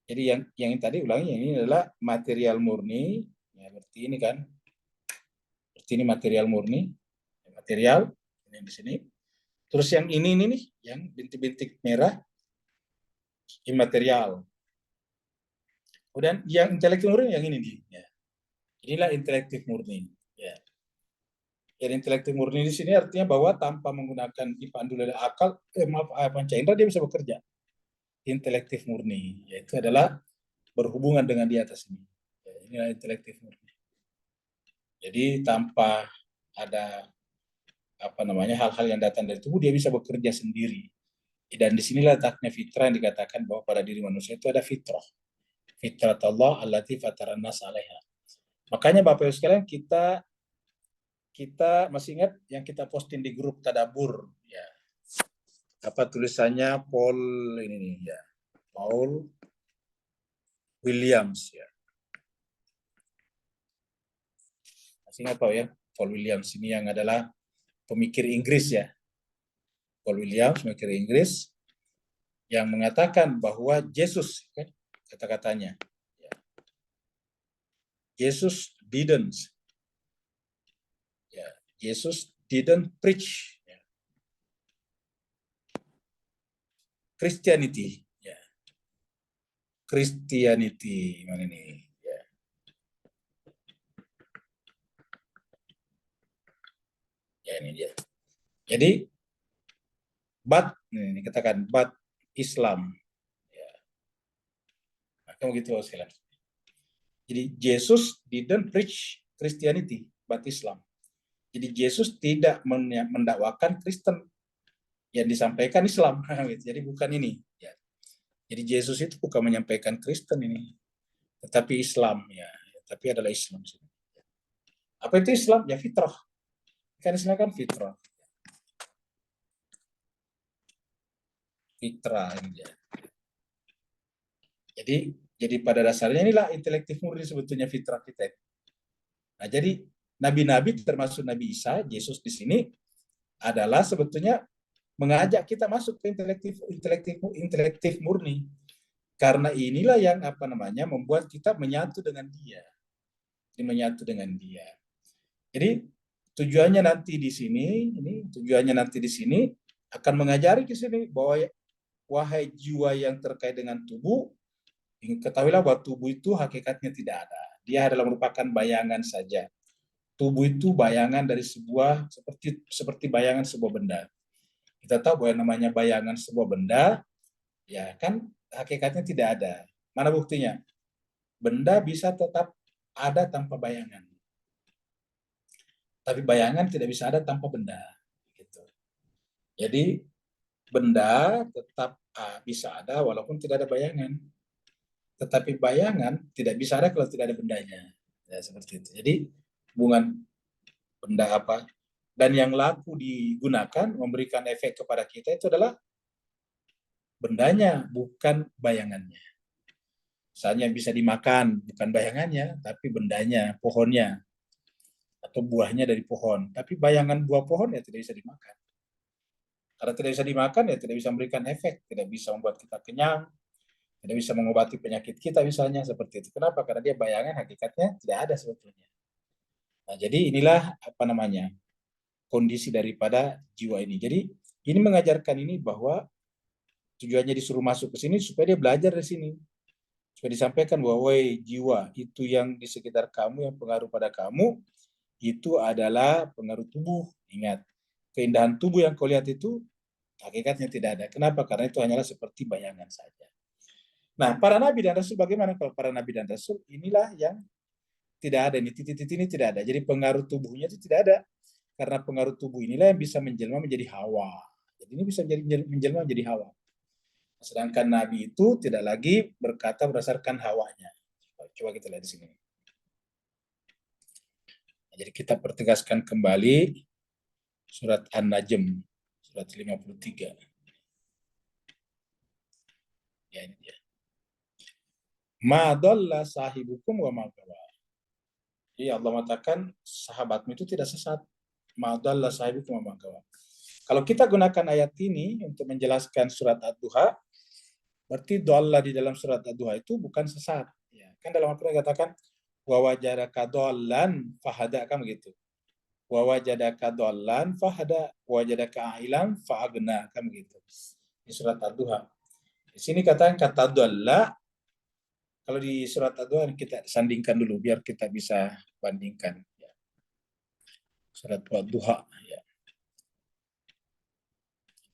Jadi yang tadi ulangi, yang ini adalah material murni. Ya, berarti ini kan. Berarti ini material murni. Material ini di sini. Terus yang ini nih, yang bintik-bintik merah imaterial. Kemudian yang intelektif murni yang ini nih. Ya. Inilah intelektif murni. Ya. Jadi intelektif murni di sini artinya bahwa tanpa menggunakan dipandu oleh akal, panca indera dia bisa bekerja. Intelektif murni, yaitu adalah berhubungan dengan di atas ini. Ya, inilah intelektif murni. Jadi tanpa ada hal-hal yang datang dari tubuh, dia bisa bekerja sendiri. Dan disinilah letaknya fitrah yang dikatakan bahwa pada diri manusia itu ada fitrah. Fitrah Allah allati fataran nas alaiha. Makanya Bapak Ibu sekalian, kita masih ingat yang kita posting di grup Tadabur ya. Apa tulisannya Paul ini nih ya. Paul Williams ya. Masih ingat Pak ya? Paul Williams ini yang adalah pemikir Inggris ya. Paul Williams, pemikir Inggris yang mengatakan bahwa Yesus kan, kata-katanya ya. Jesus didn't preach ya. Christianity ya. Christianity mana ini ya. Ya ini dia. Jadi ini katakan but Islam ya. Maka begitu sekalian. Jadi Jesus didn't preach Christianity but Islam. Jadi Yesus tidak mendakwakan Kristen, yang disampaikan Islam. Jadi bukan ini. Ya. Jadi Yesus itu bukan menyampaikan Kristen ini, tetapi Islam ya. Tapi adalah Islam. Apa itu Islam? Ya fitrah. Kan Islam kan fitrah. Fitrah ini ya. Jadi pada dasarnya inilah intelektif murni sebetulnya fitrah kita. Nah, jadi nabi-nabi termasuk Nabi Isa, Yesus di sini adalah sebetulnya mengajak kita masuk ke intelektif murni. Karena inilah yang membuat kita menyatu dengan Dia. Menyatu dengan Dia. Jadi tujuannya nanti di sini akan mengajari ke sini bahwa wahai jiwa yang terkait dengan tubuh, ketahuilah bahwa tubuh itu hakikatnya tidak ada. Dia adalah merupakan bayangan saja. Tubuh itu bayangan dari seperti bayangan sebuah benda. Kita tahu bahwa yang namanya bayangan sebuah benda, ya kan hakikatnya tidak ada. Mana buktinya? Benda bisa tetap ada tanpa bayangan. Tapi bayangan tidak bisa ada tanpa benda. Gitu. Jadi benda tetap bisa ada walaupun tidak ada bayangan. Tetapi bayangan tidak bisa ada kalau tidak ada bendanya. Ya, seperti itu. Jadi hubungan benda apa dan yang laku digunakan memberikan efek kepada kita itu adalah bendanya, bukan bayangannya. Misalnya bisa dimakan, bukan bayangannya, tapi bendanya, pohonnya. atau buahnya dari pohon. Tapi bayangan buah pohon ya tidak bisa dimakan. Karena tidak bisa dimakan ya tidak bisa memberikan efek, tidak bisa membuat kita kenyang, tidak bisa mengobati penyakit kita misalnya seperti itu. Kenapa? Karena dia bayangan, hakikatnya tidak ada sebetulnya. Nah, jadi inilah apa namanya kondisi daripada jiwa ini. Jadi ini mengajarkan ini bahwa tujuannya disuruh masuk ke sini supaya dia belajar dari sini. Supaya disampaikan bahwa woi jiwa itu yang di sekitar kamu yang pengaruh pada kamu itu adalah pengaruh tubuh. Ingat, keindahan tubuh yang kau lihat itu hakikatnya tidak ada. Kenapa? Karena itu hanyalah seperti bayangan saja. Nah, para nabi dan rasul bagaimana? Kalau para nabi dan rasul inilah yang tidak ada, ini titik-titik ini tidak ada. Jadi pengaruh tubuhnya itu tidak ada. Karena pengaruh tubuh inilah yang bisa menjelma menjadi hawa. Jadi ini bisa menjelma menjadi hawa. Sedangkan nabi itu tidak lagi berkata berdasarkan hawanya. Coba kita lihat di sini. Jadi kita pertegaskan kembali surat An-Najm, surat 53. Ya, ini dia. Ma dhalla sahibukum wa ma gawa. Jadi Allah mengatakan sahabatmu itu tidak sesat. Ma dhalla sahibukum wa ma gawa. Kalau kita gunakan ayat ini untuk menjelaskan surat Ad-Duha, berarti dhalla di dalam surat Ad-Duha itu bukan sesat. Ya, kan dalam Al-Quran dikatakan wa wajadaka dhallan fahada, kan begitu. Wa wajadaka dhallan fahada, wa wajadaka ailan fa'agna, kan begitu. Di surat Ad-Duha. Di sini katakan kata dhalla. Kalau di surat Ad-Duha kita sandingkan dulu biar kita bisa bandingkan. Ya. Surat Ad-Duha. Ya.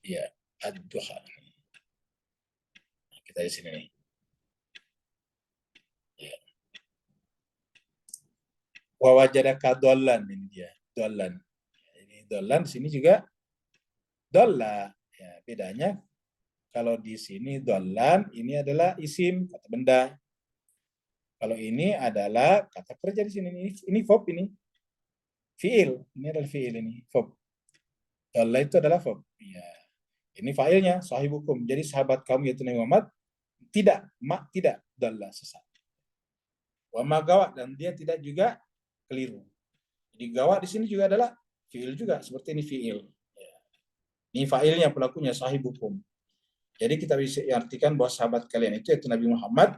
Ya, Ad-Duha. Kita di sini nih. Ya. Wa wajadaka dhallan, ini dia, dhallan. Ini dhallan, di sini juga dhalla. Ya, bedanya kalau di sini dhallan ini adalah isim, kata benda. Kalau ini adalah kata kerja di sini. Ini verb ini. Fiil. Ini adalah fiil ini. Verb. Dhalla itu adalah verb. Ya. Ini failnya, sahibukum. Jadi sahabat kamu yaitu Nabi Muhammad tidak dhalla, sesat. Wa ma gawa, dan dia tidak juga keliru. Jadi gawa di sini juga adalah fiil juga, seperti ini fiil. Ya. Ini failnya, pelakunya sahibukum. Jadi kita bisa artikan bahwa sahabat kalian itu yaitu Nabi Muhammad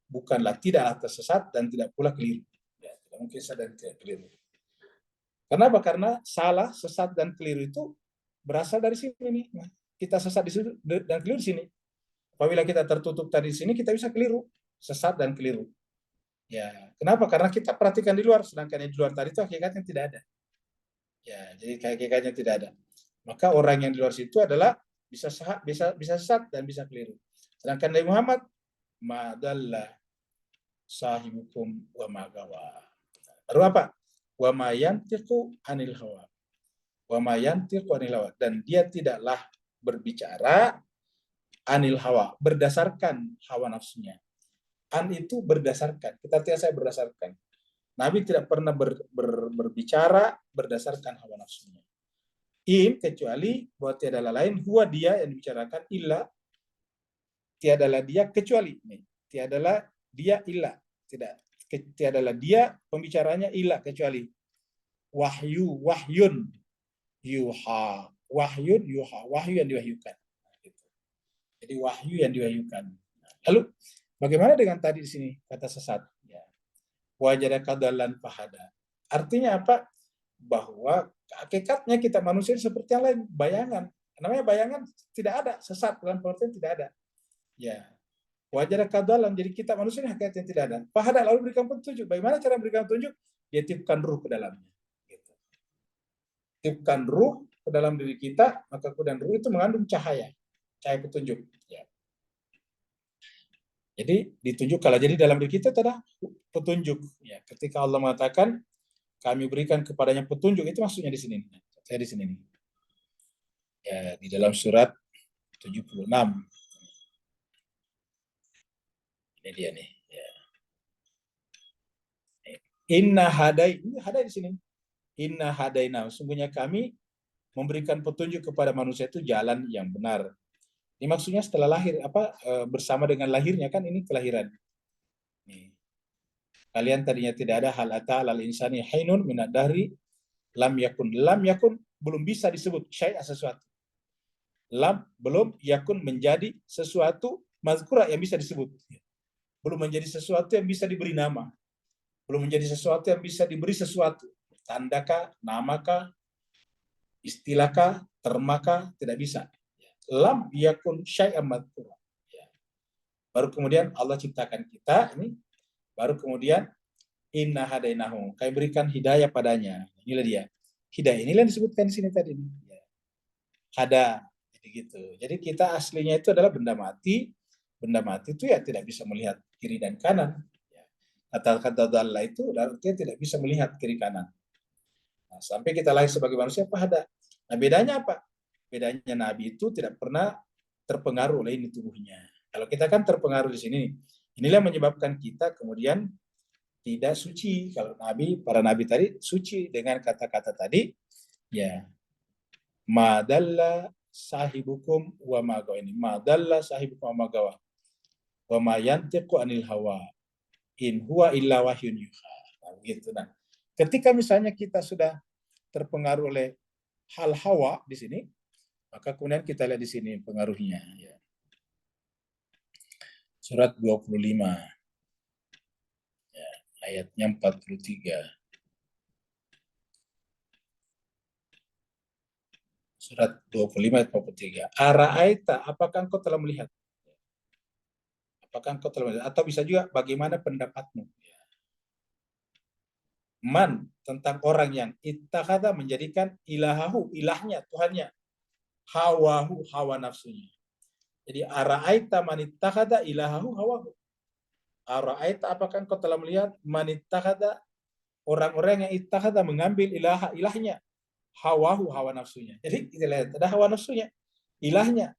bukanlah tidaklah tersesat dan tidak pula keliru. Ya, tidak mungkin sesat dan tidak keliru. Kenapa? Karena salah, sesat dan keliru itu berasal dari sini nih. Nah, kita sesat di sini dan keliru di sini. Apabila kita tertutup tadi di sini, kita bisa keliru, sesat dan keliru. Ya, kenapa? Karena kita perhatikan di luar, sedangkan di luar tadi itu hakikatnya tidak ada. Ya, jadi hakikatnya tidak ada. Maka orang yang di luar situ adalah bisa sesat dan bisa keliru. Sedangkan Nabi Muhammad madalla sahibukum wa magawa. Lalu apa? Wa ma yantiqu anil hawa. Wa ma yantiqu anil hawa, dan dia tidaklah berbicara anil hawa, berdasarkan hawa nafsunya. An itu berdasarkan, kita tidak saya berdasarkan. Nabi tidak pernah berbicara berdasarkan hawa nafsunya. Kecuali bahwa tiadalah lain, huwa dia yang dibicarakan, illa tiadalah dia kecuali. Tiadalah dia illa, tiadalah dia pembicaranya illa kecuali. Wahyun yuha, wahyun yuha, wahyu yang diwahyukan. Jadi wahyu yang diwahyukan. Lalu bagaimana dengan tadi di sini kata sesat? Ya. Wajadaka dhallan fahada. Artinya apa? Bahwa hakikatnya kita manusia seperti yang lain, bayangan. Namanya bayangan tidak ada, sesat dalam pengertian tidak ada. Ya. Wajadaka dhallan, jadi kita manusia ini hakikatnya tidak ada. Fahada, lalu berikan petunjuk. Bagaimana cara memberikan petunjuk? Dia tiupkan ruh ke dalamnya. Gitu. Tiupkan ruh ke dalam diri kita, maka kemudian ruh itu mengandung cahaya petunjuk. Ya. Jadi ditunjuk, kalau jadi dalam diri kita itu ada petunjuk. Ya, ketika Allah mengatakan kami berikan kepadanya petunjuk, itu maksudnya di sini. Saya di sini nih. Ya, di dalam surat 76. Ini dia nih. Ya. Inna hadai di sini. Inna hadaina, sungguhnya kami memberikan petunjuk kepada manusia itu jalan yang benar. Ini maksudnya setelah lahir, bersama dengan lahirnya, kan ini kelahiran. Nih. Kalian tadinya tidak ada, hal ata alal insani hainun minad dahri lam yakun. Lam yakun belum bisa disebut syai'a sesuatu. Lam belum yakun menjadi sesuatu mazkura yang bisa disebut. Belum menjadi sesuatu yang bisa diberi nama. Belum menjadi sesuatu yang bisa diberi sesuatu. Tandakah, namakah, istilahkah, termakah, tidak bisa. Lam yakun syai'an mazkura. Baru kemudian Allah ciptakan kita ini, baru kemudian inna hadainahu, kami berikan hidayah padanya. Inilah dia. Hidayah inilah yang disebutkan di sini tadi. Hada, jadi gitu. Jadi kita aslinya itu adalah benda mati. Benda mati itu ya tidak bisa melihat kiri dan kanan. Kata-kata dalla itu artinya tidak bisa melihat kiri kanan. Nah, sampai kita lahir sebagai manusia apa ada? Nah, bedanya apa? Bedanya Nabi itu tidak pernah terpengaruh oleh ini tubuhnya. Kalau kita kan terpengaruh di sini. Inilah yang menyebabkan kita kemudian tidak suci. Kalau Nabi, para Nabi tadi suci dengan kata-kata tadi, ya madalla sahibukum wa magawa ini. Madalla sahibukum wa magawa. Wa ma yantiqu anil hawa. In huwa illa wahyun yuha. Nah, begitu. Nah, ketika misalnya kita sudah terpengaruh oleh hal hawa di sini, maka kemudian kita lihat di sini pengaruhnya. Ya. Surat 25, ya, ayatnya 43. Surat 25 ayat 43. Ara'aita, apakah engkau telah melihat? Apakah engkau telah melihat? Atau bisa juga, bagaimana pendapatmu? Man, tentang orang yang ittakhadha menjadikan ilahahu, ilahnya, Tuhannya, hawahu, hawa nafsunya. Jadi ara'aita man ittakhadha ilahahu hawahu. Ara'aita, apakah engkau telah melihat man ittakhadha, orang-orang yang ittakhadha mengambil ilahnya, hawahu, hawa nafsunya. Jadi kita lihat ada hawa nafsunya, ilahnya.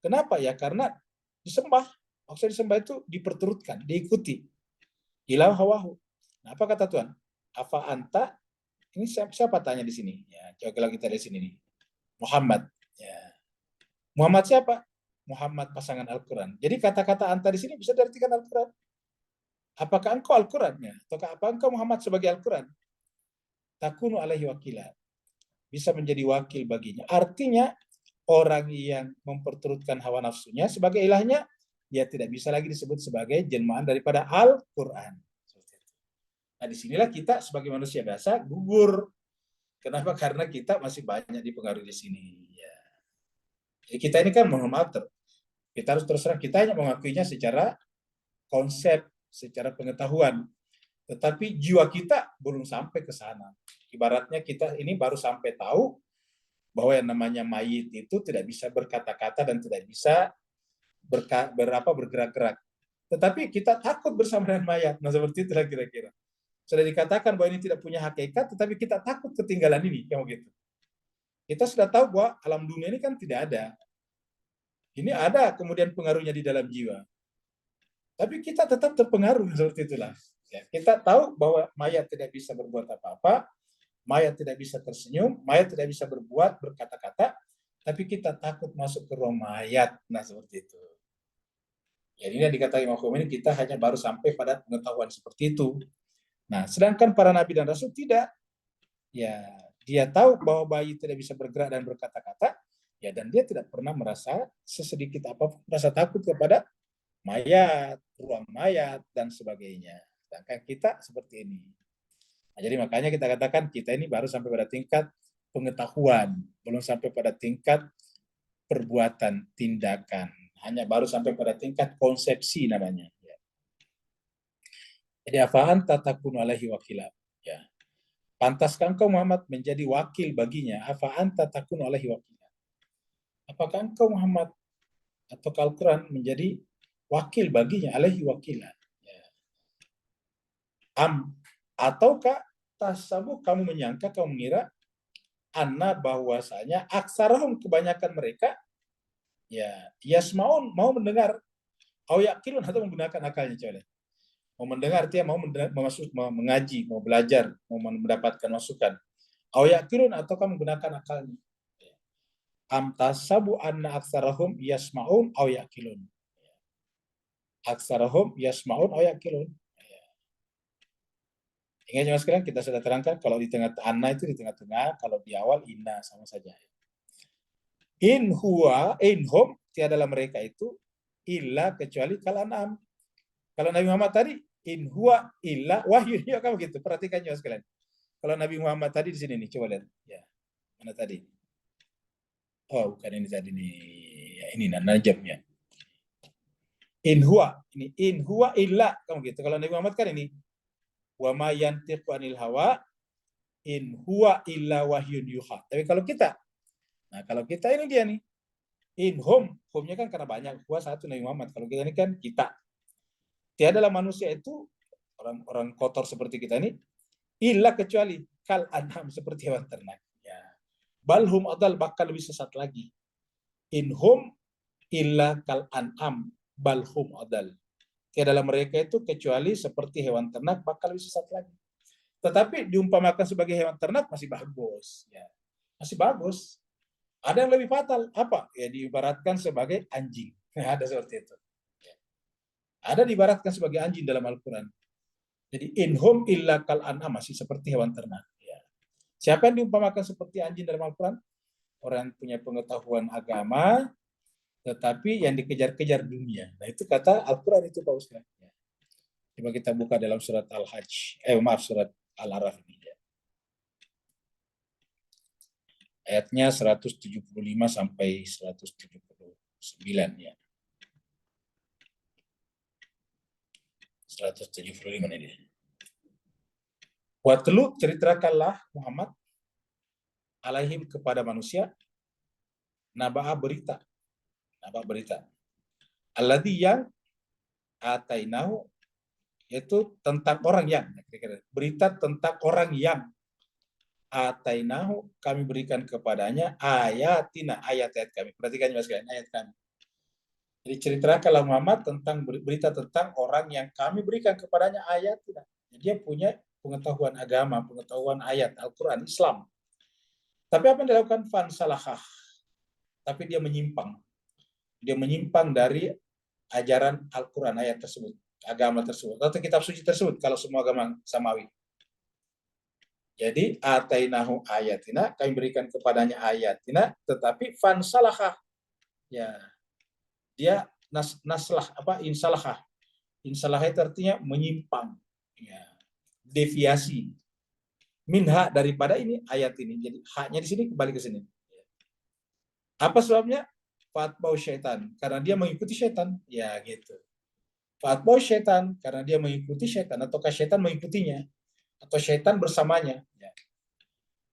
Kenapa ya? Karena disembah. Maksudnya disembah itu diperturutkan, diikuti. Ilah hawahu. Nah, apa kata Tuhan? Afa anta, ini siapa tanya di sini? Ya, coba kalau kita lihat sini nih. Muhammad. Ya. Muhammad siapa? Muhammad pasangan Al-Quran. Jadi kata-kata anta di sini bisa diartikan Al-Quran. Apakah engkau Al-Qurannya? Ataukah apa engkau Muhammad sebagai Al-Quran? Takunu alaihi wakila. Bisa menjadi wakil baginya. Artinya orang yang memperturutkan hawa nafsunya sebagai ilahnya, dia tidak bisa lagi disebut sebagai jelmaan daripada Al-Quran. Nah, disinilah kita sebagai manusia biasa gugur. Kenapa? Karena kita masih banyak dipengaruhi di sini. Ya. Jadi kita ini kan mohon maaf, kita harus terserah, kita hanya mengakuinya secara konsep, secara pengetahuan. Tetapi jiwa kita belum sampai ke sana. Ibaratnya kita ini baru sampai tahu bahwa yang namanya mayit itu tidak bisa berkata-kata dan tidak bisa bergerak-gerak. Tetapi kita takut bersama dengan mayat. Nah, seperti itulah kira-kira. Sudah dikatakan bahwa ini tidak punya hakikat, tetapi kita takut ketinggalan ini, kayak gitu. Kita sudah tahu bahwa alam dunia ini kan tidak ada. Ini ada kemudian pengaruhnya di dalam jiwa. Tapi kita tetap terpengaruh seperti itulah. Ya, kita tahu bahwa mayat tidak bisa berbuat apa-apa, mayat tidak bisa tersenyum, mayat tidak bisa berkata-kata, tapi kita takut masuk ke ruang mayat. Nah, seperti itu. Jadi ini yang dikatakan Imam Khomeini, kita hanya baru sampai pada pengetahuan seperti itu. Nah, sedangkan para nabi dan rasul tidak. Ya, dia tahu bahwa bayi tidak bisa bergerak dan berkata-kata, ya, dan dia tidak pernah merasa sesedikit apapun merasa takut kepada mayat, ruang mayat, dan sebagainya. Sedangkan kita seperti ini. Nah, jadi makanya kita katakan kita ini baru sampai pada tingkat pengetahuan, belum sampai pada tingkat perbuatan, tindakan. Hanya baru sampai pada tingkat konsepsi namanya. Jadi afaan tatakun alaihi wakila. Ya. Pantaskah engkau Muhammad menjadi wakil baginya? Afaan tatakun alaihi wakila. Apakah engkau Muhammad atau Al-Quran menjadi wakil baginya? Alaihi wakila. Ya. Ataukah tasabu kamu menyangka, kamu mengira anna bahwasanya aksarahum kebanyakan mereka ya yasmaun mau mendengar au yakilun atau menggunakan akalnya coba. Mau mendengar dia mau mengaji, mau belajar, mau mendapatkan masukan. Au yakilun ataukah menggunakan akalnya. Am tasabu anna aktsarahum yasmaun au yakilun. Aktsarahum yasmaun au yakilun. Ingat mas sekalian, kita sudah terangkan kalau di tengah anna itu di tengah-tengah, kalau di awal inna sama saja. In huwa, in hum, tiadalah mereka itu illa kecuali kalanam. Kalau Nabi Muhammad tadi, in huwa illa wahyu. Ya kamu gitu, perhatikan mas sekalian. Kalau Nabi Muhammad tadi di sini nih, coba lihat. Ya, mana tadi? Oh, bukan ini tadi nih. Ya, ini najam ya. In huwa, ini in huwa illa, kamu gitu. Kalau Nabi Muhammad kan ini wa ma yantiqu anil hawa in huwa illa wahyun yuha. Tapi kalau kita, nah kalau kita ini dia nih, in home-nya kan karena banyak, huwa satu Nabi Muhammad. Kalau kita ini kan kita. Tiadalah manusia itu orang-orang kotor seperti kita ini, illa kecuali kal anam seperti hewan ternak. Ya. Balhum adal bakal lebih sesat lagi. In hum illa kal anam balhum adal. Tiadalah mereka itu kecuali seperti hewan ternak bakal lebih sesat lagi. Tetapi diumpamakan sebagai hewan ternak masih bagus, ya. Masih bagus. Ada yang lebih fatal, apa? Ya diibaratkan sebagai anjing. Ada seperti itu. Ya. Ada diibaratkan sebagai anjing dalam Al-Quran. Jadi inhum illa kal an'am, masih seperti hewan ternak. Ya. Siapa yang diumpamakan seperti anjing dalam Al-Quran? Orang yang punya pengetahuan agama, tetapi yang dikejar-kejar dunia. Nah itu kata Al-Quran itu Pak Ustaz. Ya. Coba kita buka dalam surat Al-Hajj. Surat Al-Araf ini. Ya. Ayatnya 175 sampai 179 ya. 175 ini. Watlu ceritakanlah Muhammad alaihim kepada manusia naba'a berita. Naba'a berita. Alladzi yang atainahu, yaitu tentang orang yang, berita tentang orang yang atainahu kami berikan kepadanya ayatina, ayat-ayat kami. Perhatikan mas kalian, ayat kami. Jadi ceritakanlah Muhammad tentang berita tentang orang yang kami berikan kepadanya ayatina. Dia punya pengetahuan agama, pengetahuan ayat Al-Quran, Islam. Tapi apa yang dilakukan? Fansalahah. Tapi dia menyimpang. Dia menyimpang dari ajaran Al-Quran, ayat tersebut, agama tersebut, atau kitab suci tersebut, kalau semua agama samawi. Jadi, atainahu ayatina, kami berikan kepadanya ayatina, tetapi fansalahah. Ya, dia naslah, insalahah. Insalahah itu artinya menyimpang. Ya, deviasi. Minha daripada ini, ayat ini. Jadi, haknya di sini kembali ke sini. Apa sebabnya? Fatbau syaitan, karena dia mengikuti syaitan. Ya, gitu. Fatbau syaitan, karena dia mengikuti syaitan, ataukah syaitan mengikutinya, atau syaitan bersamanya. Ya.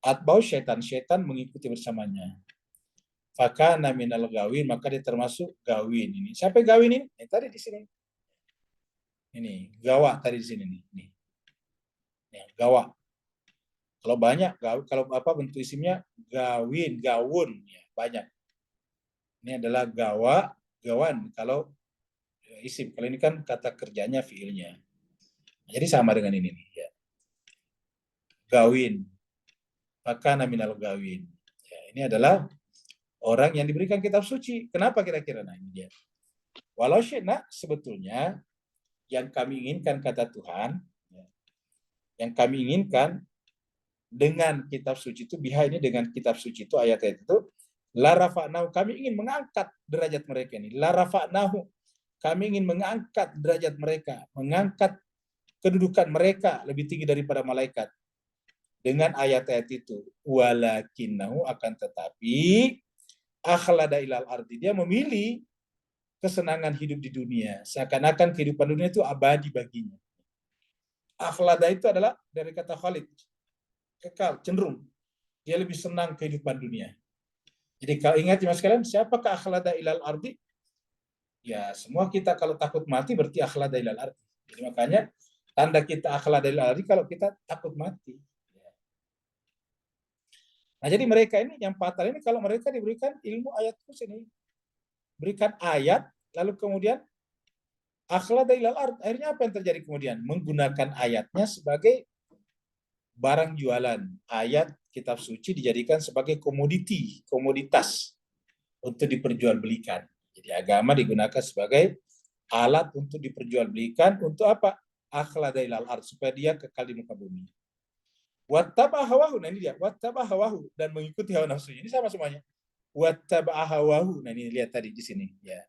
Atbau syaitan, syaitan mengikuti bersamanya. Fakana minal gawin, maka dia termasuk gawin ini. Siapa gawin ini? Tadi di sini. Ini, gawa tadi di sini nih. Nih. Ya, gawa. Kalau banyak, kalau apa bentuk isimnya gawin, gawun, ya, banyak. Ini adalah gawa, gawan. Kalau isim, kalau ini kan kata kerjanya, fiilnya. Jadi sama dengan ini nih. Ya. Gawin. Fakana minal gawin. Ya, ini adalah orang yang diberikan kitab suci. Kenapa kira-kira? Nah, ini dia. Walau syi'na, sebetulnya yang kami inginkan, kata Tuhan, yang kami inginkan dengan kitab suci itu, biha ini dengan kitab suci itu, ayat-ayat itu, la rafa'nahu, kami ingin mengangkat derajat mereka ini. La rafa'nahu, kami ingin mengangkat derajat mereka, mengangkat kedudukan mereka lebih tinggi daripada malaikat. Dengan ayat-ayat itu, walakinnahu, akan tetapi akhlada ilal ardi, dia memilih kesenangan hidup di dunia, seakan-akan kehidupan dunia itu abadi baginya. Akhlada itu adalah dari kata khalid, kekal, cenderung. Dia lebih senang kehidupan dunia. Jadi kalau ingat mas sekalian, siapakah akhlada ilal ardi? Ya semua kita kalau takut mati berarti akhlada ilal ardi. Jadi makanya tanda kita akhlada ilal ardi kalau kita takut mati. Nah jadi mereka ini yang fatal ini kalau mereka diberikan ilmu ayat kursi ini, berikan ayat lalu kemudian akhlada ilal ard, akhirnya apa yang terjadi kemudian? Menggunakan ayatnya sebagai barang jualan. Ayat kitab suci dijadikan sebagai komoditas untuk diperjualbelikan. Jadi agama digunakan sebagai alat untuk diperjualbelikan untuk apa? akhlada ilal ard, supaya dia kekal di muka bumi. Wattaba hawahu, nah ini dia, wattaba hawahu, dan mengikuti hawa nafsunya. Ini sama semuanya. Wattaba hawahu, nah ini lihat tadi di sini ya.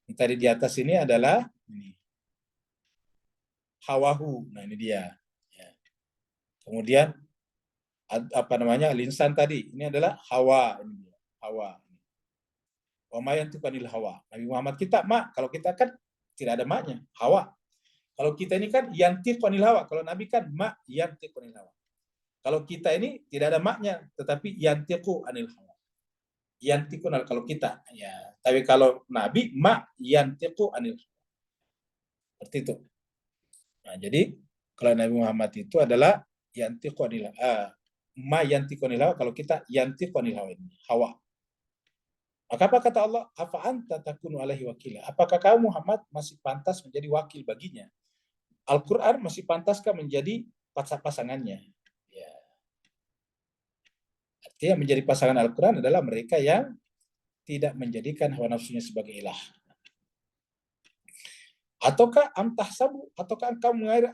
Ini tadi di atas ini adalah ini hawahu, nah ini dia ya. Kemudian apa namanya, linsan tadi ini adalah hawa, ini dia hawa. Wa ma yantiqu anil hawa. Nabi Muhammad kita mak, kalau kita kan tidak ada maknya, hawa. Kalau kita ini kan yantiqu anil hawa, kalau Nabi kan mak yantiqu anil hawa. Kalau kita ini tidak ada maknya, tetapi yantiqu anil hawa. Yantiqu kalau kita ya, tapi kalau Nabi mak yantiqu anil hawa. Seperti itu. Nah, jadi kalau Nabi Muhammad itu adalah yantiqu anil ma yantiqu anil hawa, kalau kita yantiqu anil hawa ini, hawa. Maka apa kata Allah? Afa anta takunu alaihi wakila. Apakah kamu Muhammad masih pantas menjadi wakil baginya? Al-Quran masih pantaskah menjadi pasangannya? Ya. Artinya menjadi pasangan Al-Quran adalah mereka yang tidak menjadikan hawa nafsunya sebagai ilah. Ataukah amtahsabu, ataukah engkau mengair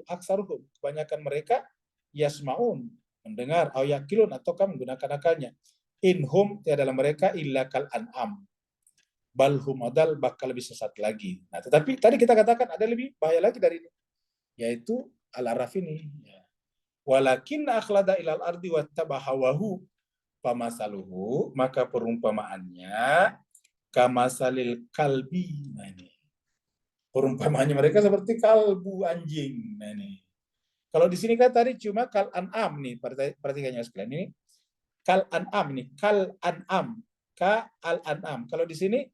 aksarhum, kebanyakan mereka yasmaun, mendengar, au yakilun, ataukah menggunakan akalnya. Inhum, tiada dalam mereka illa kal an'am, balhum adal, bakal lebih sesat lagi. Nah, tetapi tadi kita katakan ada lebih bahaya lagi dari ini, yaitu Al-A'raf ini. Walakin akhlada ilal ardi wattaba hawahu pamasaluhu, maka perumpamaannya kamasalil kalbi. Nah, ini perumpamaannya mereka seperti kalbu, anjing. Nah, ini kalau di sini kan tadi cuma kal an'am nih, perhatikannya sekalian ini. Kal an'am ini, kal an'am, ka al an'am. Kalau di sini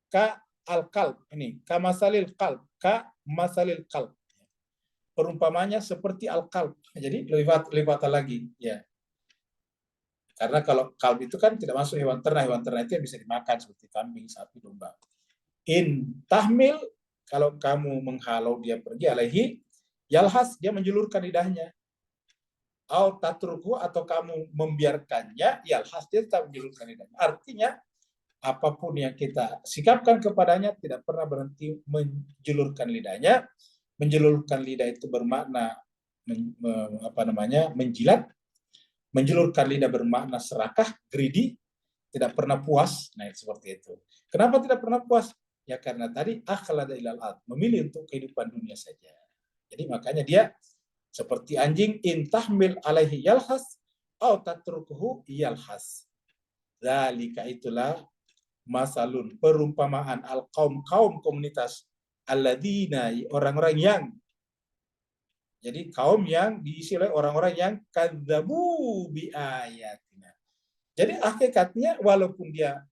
ka al kalb ini, ka masalil kalb, ka masalil kalb. Perumpamanya seperti al kalb. Jadi lebih fatal lagi, ya. Karena kalau kalb itu kan tidak masuk hewan ternak itu yang bisa dimakan seperti kambing, sapi, domba. In tahmil, kalau kamu menghalau dia pergi, alaihi yalhas, dia menjulurkan lidahnya. Au tatruku, atau kamu membiarkannya, yalhas, dia tetap menjulurkan lidahnya. Artinya apapun yang kita sikapkan kepadanya tidak pernah berhenti menjulurkan lidahnya. Menjulurkan lidah itu bermakna menjilat. Menjulurkan lidah bermakna serakah, greedy, tidak pernah puas. Nah, seperti itu. Kenapa tidak pernah puas? Ya karena tadi akhlada ilal ard, memilih untuk kehidupan dunia saja. Jadi makanya dia seperti anjing, intahmil alaihi yalhas au tatrukuhu yalhas. Zalika, itulah masalun, perumpamaan al kaum komunitas, alladzina, orang-orang yang, jadi kaum yang diisi oleh orang-orang yang kadzabu bi ayatina. Jadi hakikatnya walaupun dia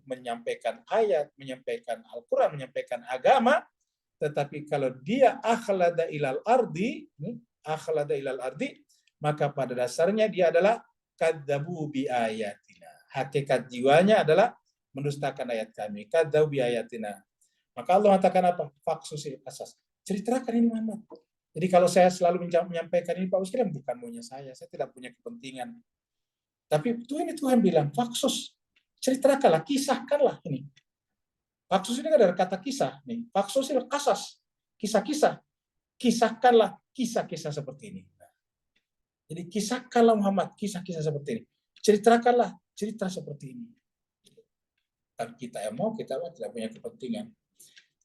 menyampaikan ayat, menyampaikan Al-Quran, menyampaikan agama, tetapi kalau dia akhlada ilal ardi, maka pada dasarnya dia adalah kadzabu bi ayatina. Hakikat jiwanya adalah mendustakan ayat kami. Kadzabu bi ayatina. Maka Allah mengatakan apa? Faksusil qasas. Ceritakan ini Muhammad. Jadi kalau saya selalu menyampaikan ini Pak Ustaz, bukan maunya saya tidak punya kepentingan. Tapi Tuhan bilang, faksus, ceritakanlah, kisahkanlah ini. Faksus ini adalah kata kisah. Nih. Faksus itu kasas, kisah-kisah. Kisahkanlah kisah-kisah seperti ini. Jadi kisahkanlah Muhammad, kisah-kisah seperti ini. Ceritakanlah cerita seperti ini. Dan kita yang mau, kita tidak punya kepentingan.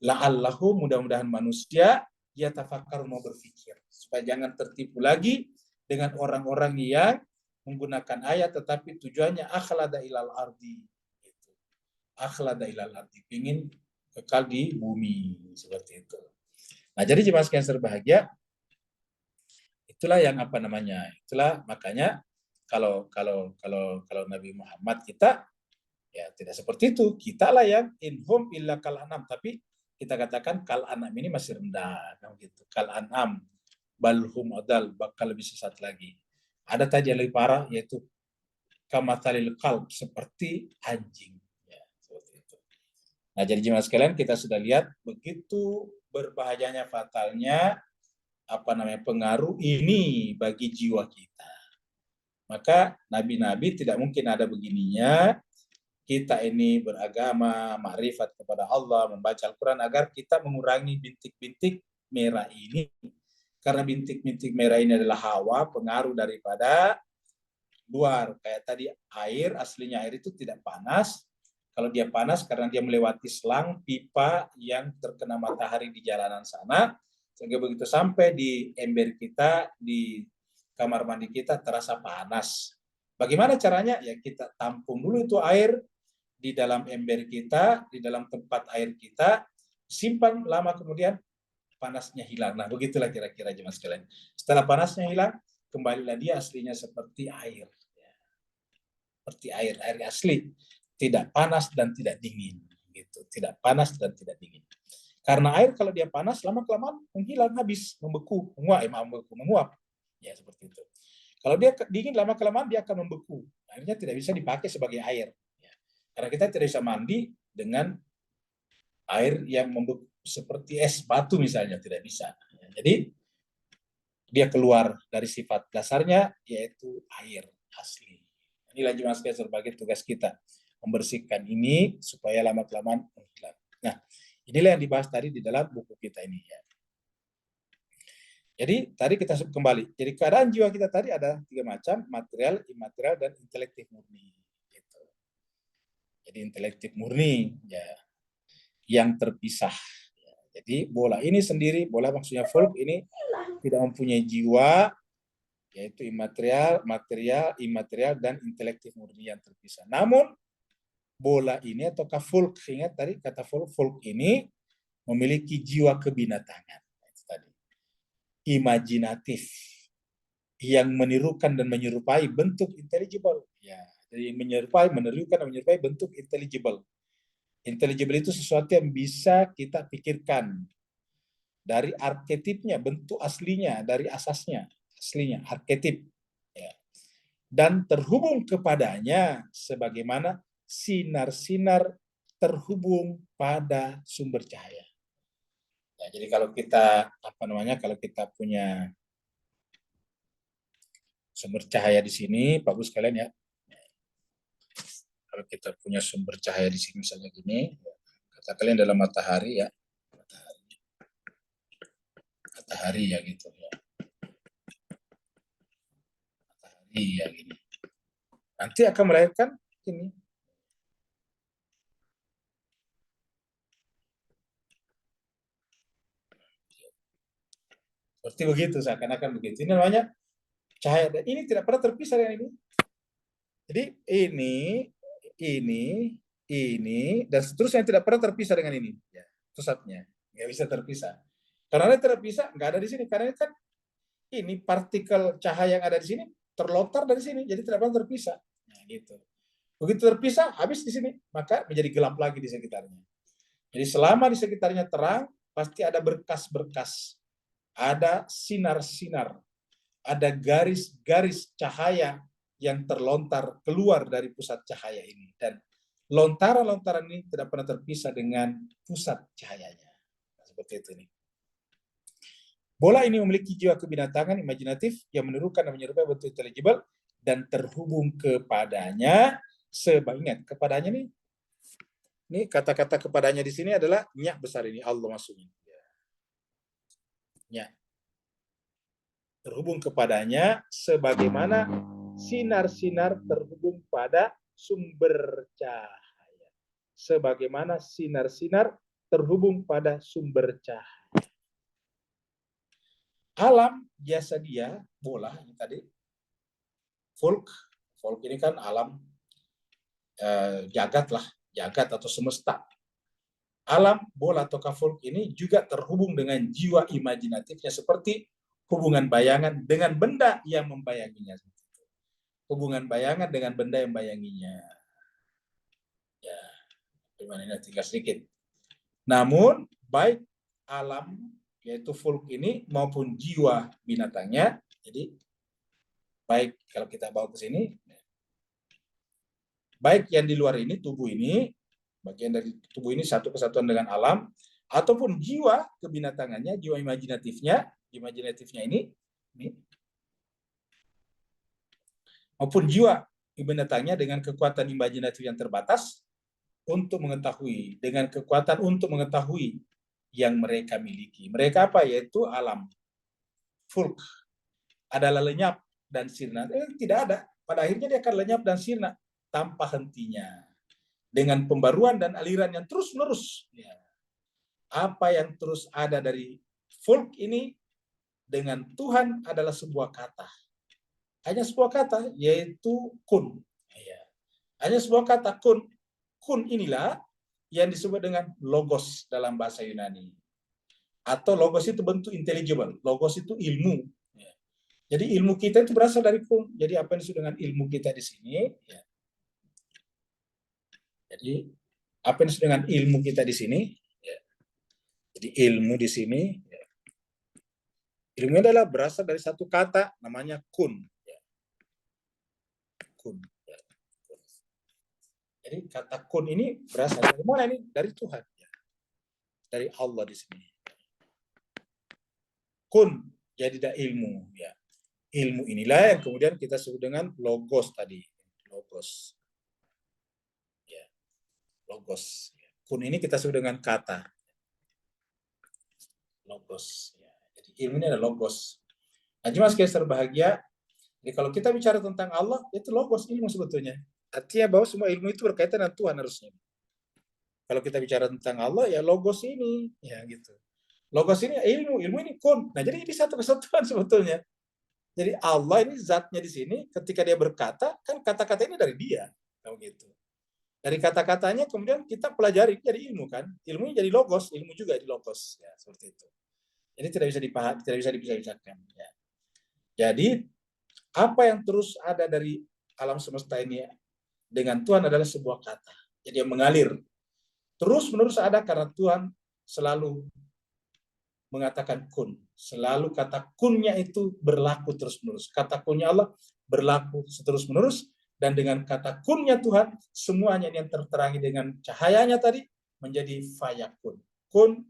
La'allahu, mudah-mudahan manusia dia tafakkar, mau berpikir. Supaya jangan tertipu lagi dengan orang-orang yang menggunakan ayat tetapi tujuannya akhlada ilal ardi. Akhlada ilal ardi, ingin kekal di bumi, seperti itu. Nah, jadi jemaah sekalian berbahagia, itulah yang itulah makanya kalau Nabi Muhammad kita ya tidak seperti itu. Kitalah yang inhum illa kal anam, tapi kita katakan kal anam ini masih rendah, gitu. Kal anam balhum adal, bakal lebih sesat lagi. Ada tadi yang lebih parah, yaitu kamathalil qalb, seperti anjing. Ya, seperti itu. Nah, jadi jemaah sekalian, kita sudah lihat begitu berbahayanya, fatalnya pengaruh ini bagi jiwa kita. Maka nabi-nabi tidak mungkin ada begininya. Kita ini beragama, makrifat kepada Allah, membaca Al-Quran agar kita mengurangi bintik-bintik merah ini, karena bintik-bintik merah ini adalah hawa, pengaruh daripada luar. Kayak tadi air, aslinya air itu tidak panas. Kalau dia panas karena dia melewati selang pipa yang terkena matahari di jalanan sana, sehingga begitu sampai di ember kita, di kamar mandi kita terasa panas. Bagaimana caranya? Ya kita tampung dulu itu air di dalam ember kita, di dalam tempat air kita, simpan lama, kemudian panasnya hilang. Nah, begitulah kira-kira jemaah sekalian. Setelah panasnya hilang, kembalilah dia aslinya seperti air. Seperti air asli, tidak panas dan tidak dingin, gitu. Tidak panas dan tidak dingin. Karena air kalau dia panas, lama-kelamaan menghilang, habis, membeku, menguap. Ya, seperti itu. Kalau dia dingin, lama-kelamaan dia akan membeku. Akhirnya tidak bisa dipakai sebagai air. Ya. Karena kita tidak bisa mandi dengan air yang membeku seperti es batu misalnya, tidak bisa. Ya, jadi dia keluar dari sifat dasarnya, yaitu air asli. Inilah jemaah sekalian sebagai tugas kita, membersihkan ini supaya lama-kelamaan menghilang. Nah, inilah yang dibahas tadi di dalam buku kita ini. Ya. Jadi tadi kita kembali. Jadi keadaan jiwa kita tadi ada 3 macam, material, imaterial, dan intelektif murni. Gitu. Jadi intelektif murni, ya, yang terpisah. Ya. Jadi bola ini sendiri, bola maksudnya folk ini tidak mempunyai jiwa, yaitu imaterial, material, imaterial, dan intelektif murni yang terpisah. Namun, bola ini ataukah folk, ingat tadi kata folk ini memiliki jiwa kebinatangan. Itu tadi. Imajinatif, yang menirukan dan menyerupai bentuk intelligible. Ya, jadi menirukan dan menyerupai bentuk intelligible. Intelligible itu sesuatu yang bisa kita pikirkan dari arketipnya, bentuk aslinya, dari asasnya, aslinya, arketip. Ya. Dan terhubung kepadanya sebagaimana sinar-sinar terhubung pada sumber cahaya. Ya, jadi kalau kita kalau kita punya sumber cahaya di sini, bagus kalian ya. Kalau kita punya sumber cahaya di sini misalnya gini, kata kalian dalam matahari ya, matahari ya gitu ya, matahari ya gini. Nanti akan melahirkan ini. Seperti begitu, seakan-akan begitu. Ini namanya cahaya, dan ini tidak pernah terpisah dengan ini. Jadi ini, dan seterusnya tidak pernah terpisah dengan ini. Ya, pusatnya nggak bisa terpisah. Karena terpisah nggak ada di sini. Karena kan ini partikel cahaya yang ada di sini terlontar dari sini, jadi tidak pernah terpisah. Nah, gitu. Begitu terpisah, habis di sini, maka menjadi gelap lagi di sekitarnya. Jadi selama di sekitarnya terang, pasti ada berkas-berkas, ada sinar-sinar, ada garis-garis cahaya yang terlontar keluar dari pusat cahaya ini. Dan lontaran-lontaran ini tidak pernah terpisah dengan pusat cahayanya. Nah, seperti itu nih. Bola ini memiliki jiwa kebinatangan imajinatif yang menirukan dan menyerupai bentuk intelligible dan terhubung kepadanya ingat kepadanya nih. Ini kata-kata kepadanya di sini adalah nyak besar ini, Allah maksudnya. Nyak. Terhubung kepadanya sebagaimana sinar-sinar terhubung pada sumber cahaya. Sebagaimana sinar-sinar terhubung pada sumber cahaya. Alam biasa dia bola ini tadi. Folk ini kan alam jagat atau semesta. Alam bola atau folk ini juga terhubung dengan jiwa imajinatifnya seperti hubungan bayangan dengan benda yang membayanginya. Hubungan bayangan dengan benda yang membayanginya. Ya, gimana ini tinggal sedikit. Namun baik alam yaitu folk ini maupun jiwa binatangnya, jadi baik kalau kita bawa ke sini, baik yang di luar ini, tubuh ini, bagian dari tubuh ini satu kesatuan dengan alam, ataupun jiwa kebinatangannya, jiwa imajinatifnya ini, maupun jiwa binatangnya dengan kekuatan imajinatif yang terbatas untuk mengetahui, dengan kekuatan untuk mengetahui yang mereka miliki. Mereka apa? Yaitu alam, fulk, adalah lenyap dan sirna. Tidak ada. Pada akhirnya dia akan lenyap dan sirna tanpa hentinya. Dengan pembaruan dan aliran yang terus-menerus. Ya. Apa yang terus ada dari fulk ini dengan Tuhan adalah sebuah kata. Hanya sebuah kata, yaitu kun. Ya. Hanya sebuah kata, kun. Kun inilah yang disebut dengan logos dalam bahasa Yunani. Atau logos itu bentuk intelligible. Logos itu ilmu. Ya. Jadi ilmu kita itu berasal dari kun. Jadi apa yang disebut dengan ilmu kita di sini? Ya. Jadi apa yang disebut dengan ilmu kita di sini? Ya. Jadi ilmu di sini, ya. Ilmu adalah berasal dari satu kata namanya kun. Ya. Kun. Ya. Jadi kata kun ini berasal dari mana ini? Dari Tuhan. Ya. Dari Allah di sini. Kun, jadi ada ilmu. Ya. Ilmu inilah yang kemudian kita sebut dengan logos tadi. Logos. Ya. Logos. Kun ini kita sebut dengan kata. Logos. Ya. Jadi ilmu ini adalah logos. Nah, cuma sekali berbahagia. Jadi kalau kita bicara tentang Allah, itu logos ilmu sebetulnya. Artinya bahwa semua ilmu itu berkaitan dengan Tuhan harusnya. Kalau kita bicara tentang Allah, ya logos ini, ya gitu. Logos ini ilmu, ilmu ini kun. Nah, jadi ini satu kesatuan sebetulnya. Jadi Allah ini zatnya di sini, ketika dia berkata, kan kata-kata ini dari dia, gitu. Dari kata-katanya kemudian kita pelajari jadi ilmu kan, ilmunya jadi logos, ilmu juga jadi logos, ya seperti itu. Jadi tidak bisa dipahami, tidak bisa dipisahkan. Ya. Jadi apa yang terus ada dari alam semesta ini dengan Tuhan adalah sebuah kata. Jadi yang mengalir terus menerus ada karena Tuhan selalu mengatakan kun. Selalu kata kunnya itu berlaku terus menerus. Kata kunnya Allah berlaku terus menerus. Dan dengan kata kunnya Tuhan, semuanya yang terterangi dengan cahayanya tadi menjadi fayakun. Kun,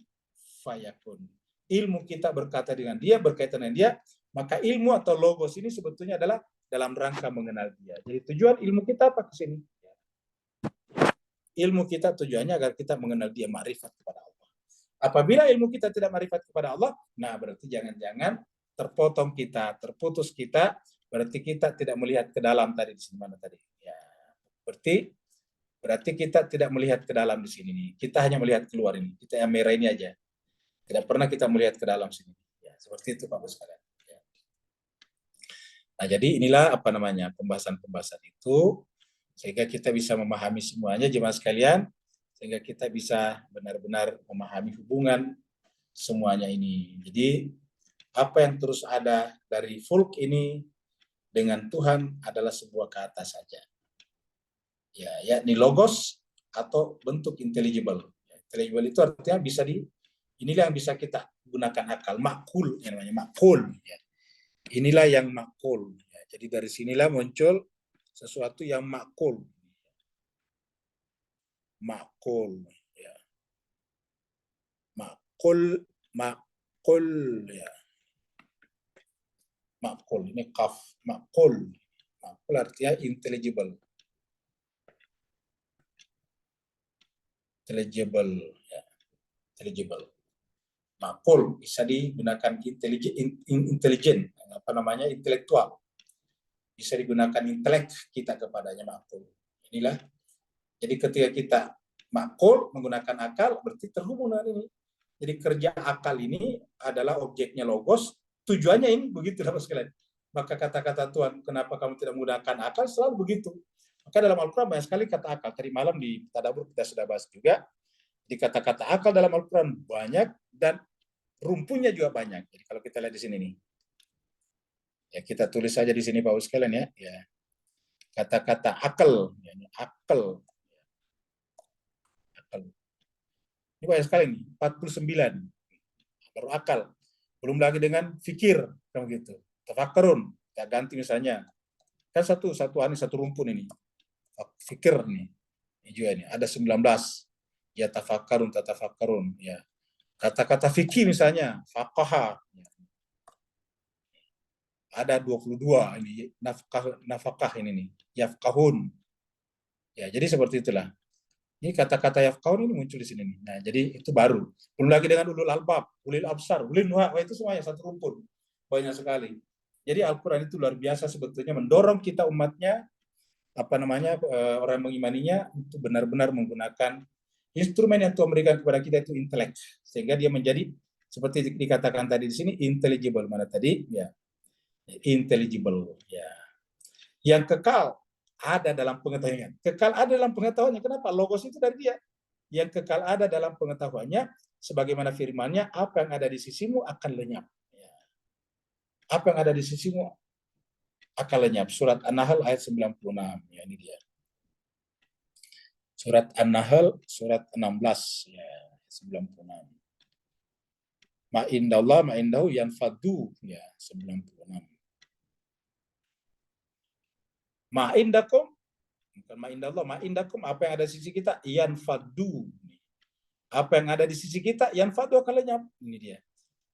fayakun. Ilmu kita berkata dengan dia, berkaitan dengan dia, maka ilmu atau logos ini sebetulnya adalah dalam rangka mengenal dia. Jadi tujuan ilmu kita apa ke sini? Ilmu kita tujuannya agar kita mengenal dia, makrifat kepada Allah. Apabila ilmu kita tidak makrifat kepada Allah, nah berarti jangan-jangan terpotong kita, terputus kita, berarti kita tidak melihat ke dalam tadi di sini mana tadi. Ya, berarti kita tidak melihat ke dalam di sini nih. Kita hanya melihat keluar ini. Kita yang merah ini aja. Tidak pernah kita melihat ke dalam sini. Ya, seperti itu Pak Bos sekalian. Ya. Nah, jadi inilah apa namanya pembahasan-pembahasan itu sehingga kita bisa memahami semuanya jemaah sekalian, sehingga kita bisa benar-benar memahami hubungan semuanya ini. Jadi apa yang terus ada dari fulk ini dengan Tuhan adalah sebuah kata saja. Ya, yakni logos atau bentuk intelligible. Intelligible itu artinya bisa inilah yang bisa kita gunakan akal, makul yang namanya makul. Ya. Inilah yang makul. Ya, jadi dari sinilah muncul sesuatu yang makul. Makul. Ya. Makul, makul. Ya. Makul, ini kaf. Makul. Makul artinya intelligible. Intelligible. Ya. Intelligible. Makul bisa digunakan intelijen, apa namanya intelektual. Bisa digunakan intelek kita kepadanya makul. Inilah. Jadi ketika kita makul menggunakan akal berarti terhubung dengan ini. Jadi kerja akal ini adalah objeknya logos, tujuannya ini begitu Bapak sekalian. Maka kata-kata Tuhan, kenapa kamu tidak menggunakan akal selalu begitu. Maka dalam Al-Quran banyak sekali kata akal. Tadi malam di Tadabbur kita sudah bahas juga. Di kata-kata akal dalam Al-Quran banyak dan rumpunya juga banyak. Jadi kalau kita lihat di sini nih, ya kita tulis saja di sini Bapak sekalian ya. Ya. Kata-kata akal, ya, akal. Akal. Ini banyak sekali nih, 49. Baru akal. Belum lagi dengan fikir, kamu gitu. Tafakkarun, kita ganti misalnya. Kan satu rumpun ini. Fikir nih. Ini juga ini, ada 19. Ya tafakkarun, tatafakkarun. Ya. Kata-kata fikih misalnya, faqaha. Ya. Ada 22 ini, nafkah ini nih. Yafqahun. Ya, jadi seperti itulah. Ini kata-kata yafqahun ini muncul di sini nih. Nah, jadi itu baru. Belum lagi dengan ulul albab, ulil absar, ulil nuha, itu semuanya satu rumpun. Banyak sekali. Jadi Al-Quran itu luar biasa sebetulnya mendorong kita umatnya, orang mengimaninya untuk benar-benar menggunakan instrumen yang Tuhan berikan kepada kita itu intelek, sehingga dia menjadi seperti dikatakan tadi di sini intelligible. Mana tadi? Ya, intelligible. Ya, yang kekal ada dalam pengetahuannya. Kekal ada dalam pengetahuannya. Kenapa? Logos itu dari dia. Yang kekal ada dalam pengetahuannya, sebagaimana firman-Nya, apa yang ada di sisimu akan lenyap. Ya. Apa yang ada di sisimu akan lenyap. Surat An-Nahl ayat 96. Ya, ini dia. Surat An-Nahl, surat 16. Ya, 96. Ma'indallah, ma'indahu yanfadu. Ya, 96. Ma'indakum, bukan ma'indallah, ma'indakum, apa yang ada di sisi kita, yanfadu. Apa yang ada di sisi kita, yanfadu akan lenyap. Ini dia.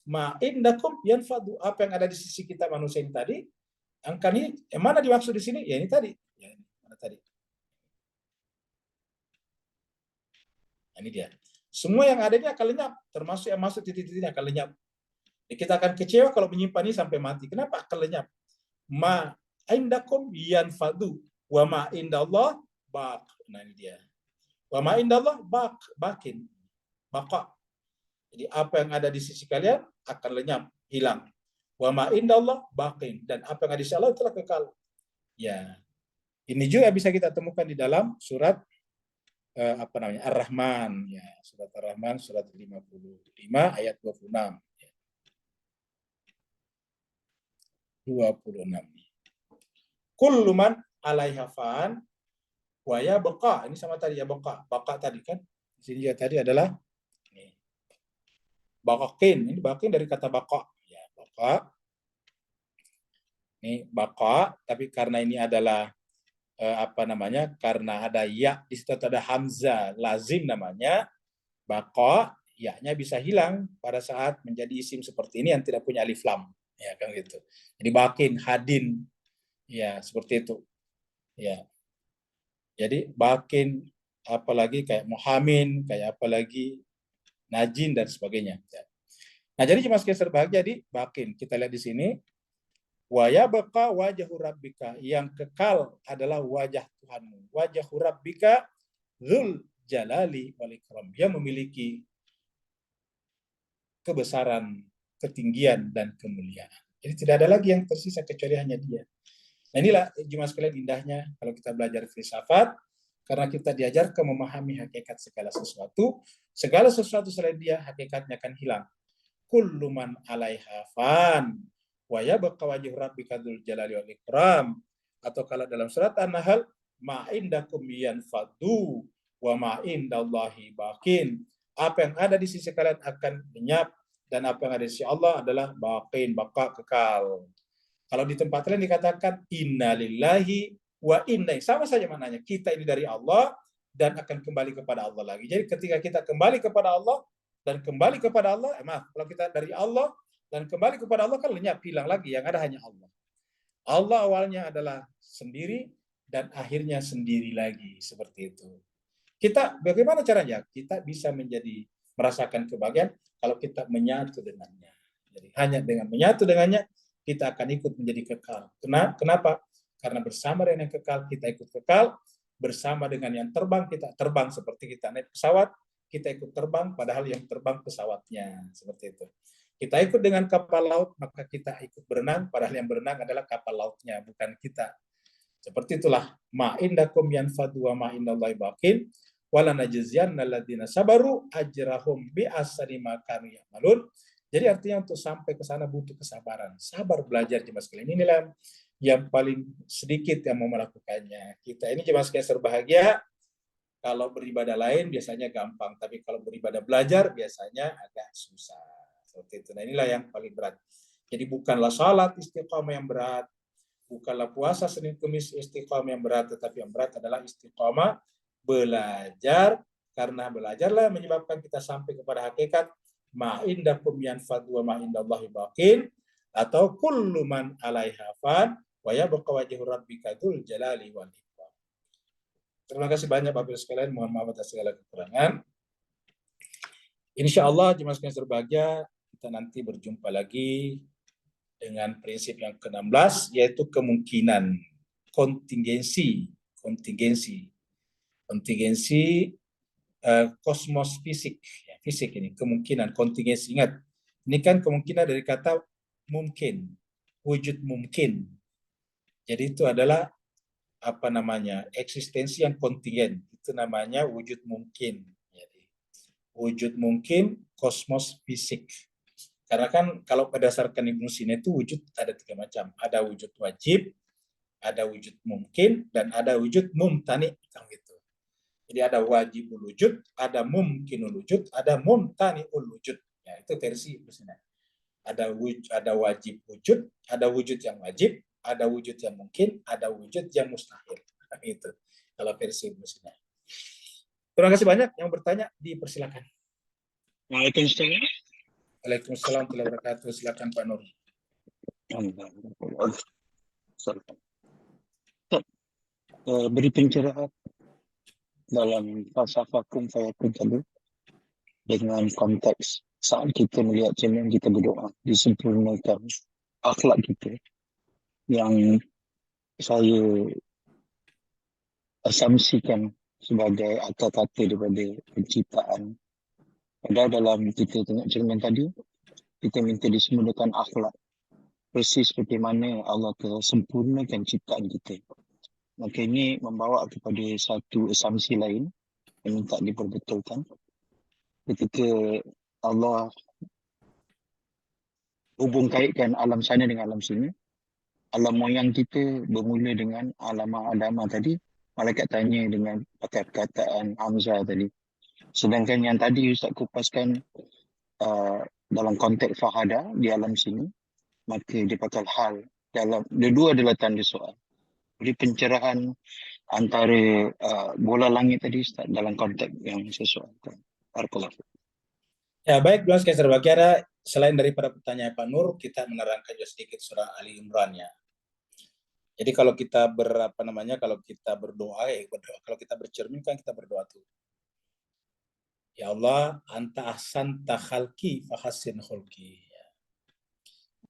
Ma'indakum yanfadu, apa yang ada di sisi kita manusia ini tadi, angka ini, yang mana dimaksud di sini? Ya ini tadi. Ya, ini mana tadi? Ini dia. Semua yang ada ini akan lenyap, termasuk yang masuk titik-titiknya akan lenyap. Kita akan kecewa kalau menyimpan ini sampai mati. Kenapa akan lenyap? Ma indakum yanfadu wa ma indallah baq. Nah ini dia. Wa ma indallah bakin. Baqa. Jadi apa yang ada di sisi kalian akan lenyap, hilang. Wa ma indallah baqin, dan apa yang ada di sisi Allah telah kekal. Ya. Ini juga bisa kita temukan di dalam surat Ar-Rahman, ya, surat Ar-Rahman surat 55 ayat 26. 26. Kullu man 'alaiha fan wa yabqa. Ini sama tadi ya, baqa. Baqa tadi kan. Di sini juga tadi adalah ini. Baqakin. Ini baqin dari kata baqa. Ya, baqa. Ini baqa, tapi karena ini adalah karena ada ya di situ ada hamzah lazim namanya, baqa, ya-nya bisa hilang pada saat menjadi isim seperti ini yang tidak punya alif lam, ya kan gitu. Jadi bakin, hadin, ya seperti itu. Ya. Jadi bakin, apalagi kayak muhamin, kayak apalagi najin dan sebagainya. Ya. Nah, jadi jemaah sekalian berbahagia, jadi bakin kita lihat di sini, wa yabqa wajhu rabbika, yang kekal adalah wajah Tuhanmu. Wajhu rabbika dzul jalali wal ikram, dia memiliki kebesaran, ketinggian dan kemuliaan. Jadi tidak ada lagi yang tersisa kecuali hanya dia. Nah, inilah jemaah sekalian indahnya kalau kita belajar filsafat, karena kita diajarkan memahami hakikat segala sesuatu. Segala sesuatu selain dia hakikatnya akan hilang. Kullu man 'alaiha fan wa yabqa wajhu rabbika dzul jalali wal ikram. Atau kalau dalam surat An-Nahl, ma indakum yanfadu wa ma indallahi baqin. Apa yang ada di sisi kalian akan lenyap, dan apa yang ada di sisi Allah adalah baqin, baqa, kekal. Kalau di tempat lain dikatakan innalillahi wa inna, sama saja maknanya. Kita ini dari Allah dan akan kembali kepada Allah lagi. Jadi ketika kita kembali kepada Allah dan kembali kepada Allah, kalau kita dari Allah dan kembali kepada Allah kan lenyap, hilang lagi, yang ada hanya Allah. Allah awalnya adalah sendiri dan akhirnya sendiri lagi, seperti itu. Kita bagaimana caranya? Kita bisa merasakan kebahagiaan kalau kita menyatu dengannya. Jadi hanya dengan menyatu dengannya kita akan ikut menjadi kekal. Kenapa? Karena bersama dengan yang kekal kita ikut kekal, bersama dengan yang terbang kita terbang, seperti kita naik pesawat, kita ikut terbang padahal yang terbang pesawatnya, seperti itu. Kita ikut dengan kapal laut, maka kita ikut berenang padahal yang berenang adalah kapal lautnya, bukan kita. Seperti itulah ma indakum yanfadu wa ma indallahi baqin wala najziyanna alladziina sabaru ajrahum bi ahsani ma kanu ya'malun. Jadi artinya untuk sampai ke sana butuh kesabaran, sabar belajar jemaah sekalian. Inilah yang paling sedikit yang mau melakukannya. Kita ini jemaah sekalian berbahagia, kalau beribadah lain biasanya gampang, tapi kalau beribadah belajar biasanya agak susah. Seperti itu. Nah, inilah yang paling berat. Jadi bukanlah salat istiqamah yang berat, bukanlah puasa Senin Kamis istiqamah yang berat, tetapi yang berat adalah istiqamah belajar, karena belajarlah menyebabkan kita sampai kepada hakikat ma indakum yanfadu wa ma indallahi baqin, atau kullu man 'alaiha fan wa yabqa wajhu rabbika dzul jalali wal ikram. Terima kasih banyak Bapak Ibu sekalian. Mohon maaf atas segala kekurangan. Insya Allah jemaah sekalian berbahagia, kita nanti berjumpa lagi dengan prinsip yang ke-16, yaitu kemungkinan kontingensi kosmos fisik. Ya, fisik ini kemungkinan kontingensi. Ingat, ini kan kemungkinan dari kata mungkin, wujud mungkin. Jadi itu adalah eksistensi yang kontingen. Itu namanya wujud mungkin. Jadi, wujud mungkin kosmos fisik. Karena kan kalau berdasarkan Ibnu Sina itu wujud ada 3 macam. Ada wujud wajib, ada wujud mungkin, dan ada wujud mumtani. Gitu. Jadi ada wajibul wujud, ada mumkinul wujud, ada mumtaniul wujud. Ya, itu versi Ibnu Sina. Ada wajib wujud, ada wujud yang wajib, ada wujud yang mungkin, ada wujud yang mustahil. Itu kalau versi Ibnu Sina. Terima kasih banyak yang bertanya, dipersilakan. Waalaikumsalam. Waalaikumsalam warahmatullahi wabarakatuh. Silakan Pak Nur. Beri pencerahan dalam falsafah kun fayakun tadi dengan konteks saat kita melihat cermin kita berdoa disempurnakan akhlak kita yang saya asumsikan sebagai kata-kata daripada penciptaan. Padahal dalam kita tengok cermin tadi, kita minta disempurnakan akhlak. Persis seperti mana Allah telah sempurnakan ciptaan kita. Maka ini membawa kepada satu asumsi lain yang minta diperbetulkan. Ketika Allah hubung kaitkan alam sana dengan alam sini, alam moyang kita bermula dengan alam Adamah tadi, malaikat tanya dengan pakai perkataan Hamzah tadi. Sedangkan yang tadi Ustaz kupaskan dalam konteks fahada di alam sini, maka dia pakai hal. Dua adalah tanda soal. Jadi pencerahan antara bola langit tadi Ustaz, dalam konteks yang sesuatu. Barakallahu. Ya baik, Bang Sekalian berbagi, ada selain daripada pertanyaan Pak Nur, kita menerangkan juga sedikit surah Ali Imran ya. Jadi kalau kita kalau kita berdoa, kalau kita bercermin kan kita berdoa tuh. Ya Allah, anta ahsanta khalqi fa hassin khulqi.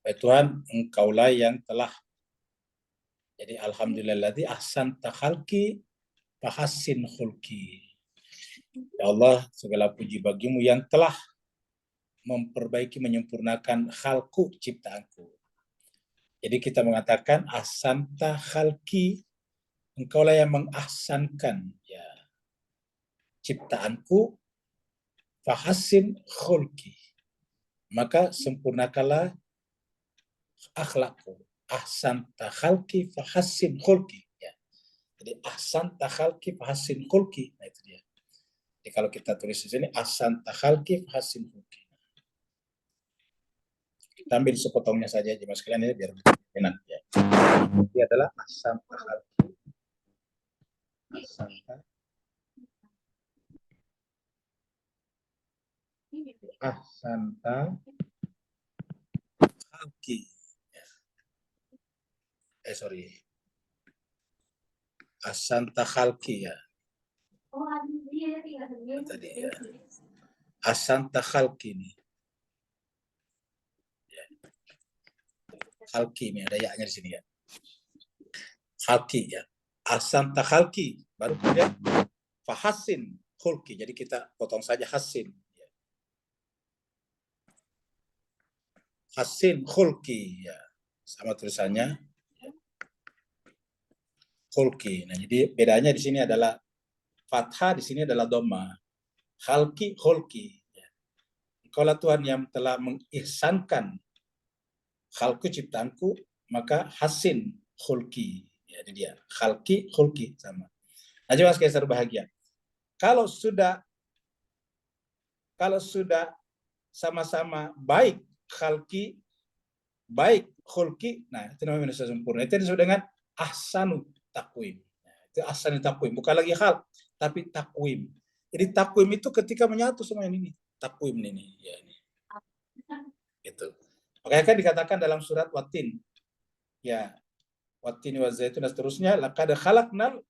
Ya Tuhan, engkaulah yang telah. Jadi alhamdulilladzi ahsanta khalqi fa hassin khulqi. Ya Allah, segala puji bagimu yang telah memperbaiki, menyempurnakan khalqu, ciptaanku. Jadi kita mengatakan ahsanta khalqi, engkaulah yang mengahsankan ya ciptaanku, fahassin khulqi, maka sempurnakanlah akhlakku. Ahsanta khalqi fahassin khulqi ya. Jadi ahsanta khalqi fahassin khulqi. Nah itu dia. Jadi kalau kita tulis di sini ahsanta khalqi fahassin khulqi. Kita ambil sepotongnya saja jemaah sekalian ya biar enak ya. Ini adalah ahsanta khalqi. Ahsanta khalqi. Ahsanta khalqi ya. Tadi ya. Ahsanta khalqi ini. Khalqi ini ada ya-nya di sini ya. Khalqi ya. Ahsanta khalqi, baru kemudian fahassin khulqi. Jadi kita potong saja hassin. Hassin khulqi ya. Sama tulisannya khulqi. Nah, jadi bedanya di sini adalah fathah, di sini adalah dhamma. Khalqi khulqi. Ya. Engkaulah Tuhan yang telah mengihsankan khalqu, ciptaanku, maka hassin khulqi. Ya, ini dia. Khalqi khulqi sama. Nah, jemaah sekalian berbahagia. Kalau sudah sama-sama baik khalqi, baik khulqi, nah itu namanya manusia sempurna. Itu disebut dengan ahsanu takwim. Nah, itu ahsanu takwim, bukan lagi hal, tapi takwim. Jadi takwim itu ketika menyatu semua ini, takwim ini, ya ini. Gitu. Makanya kan dikatakan dalam surat Watin, ya Watin wa zaitun dan seterusnya, laqad khalaqnal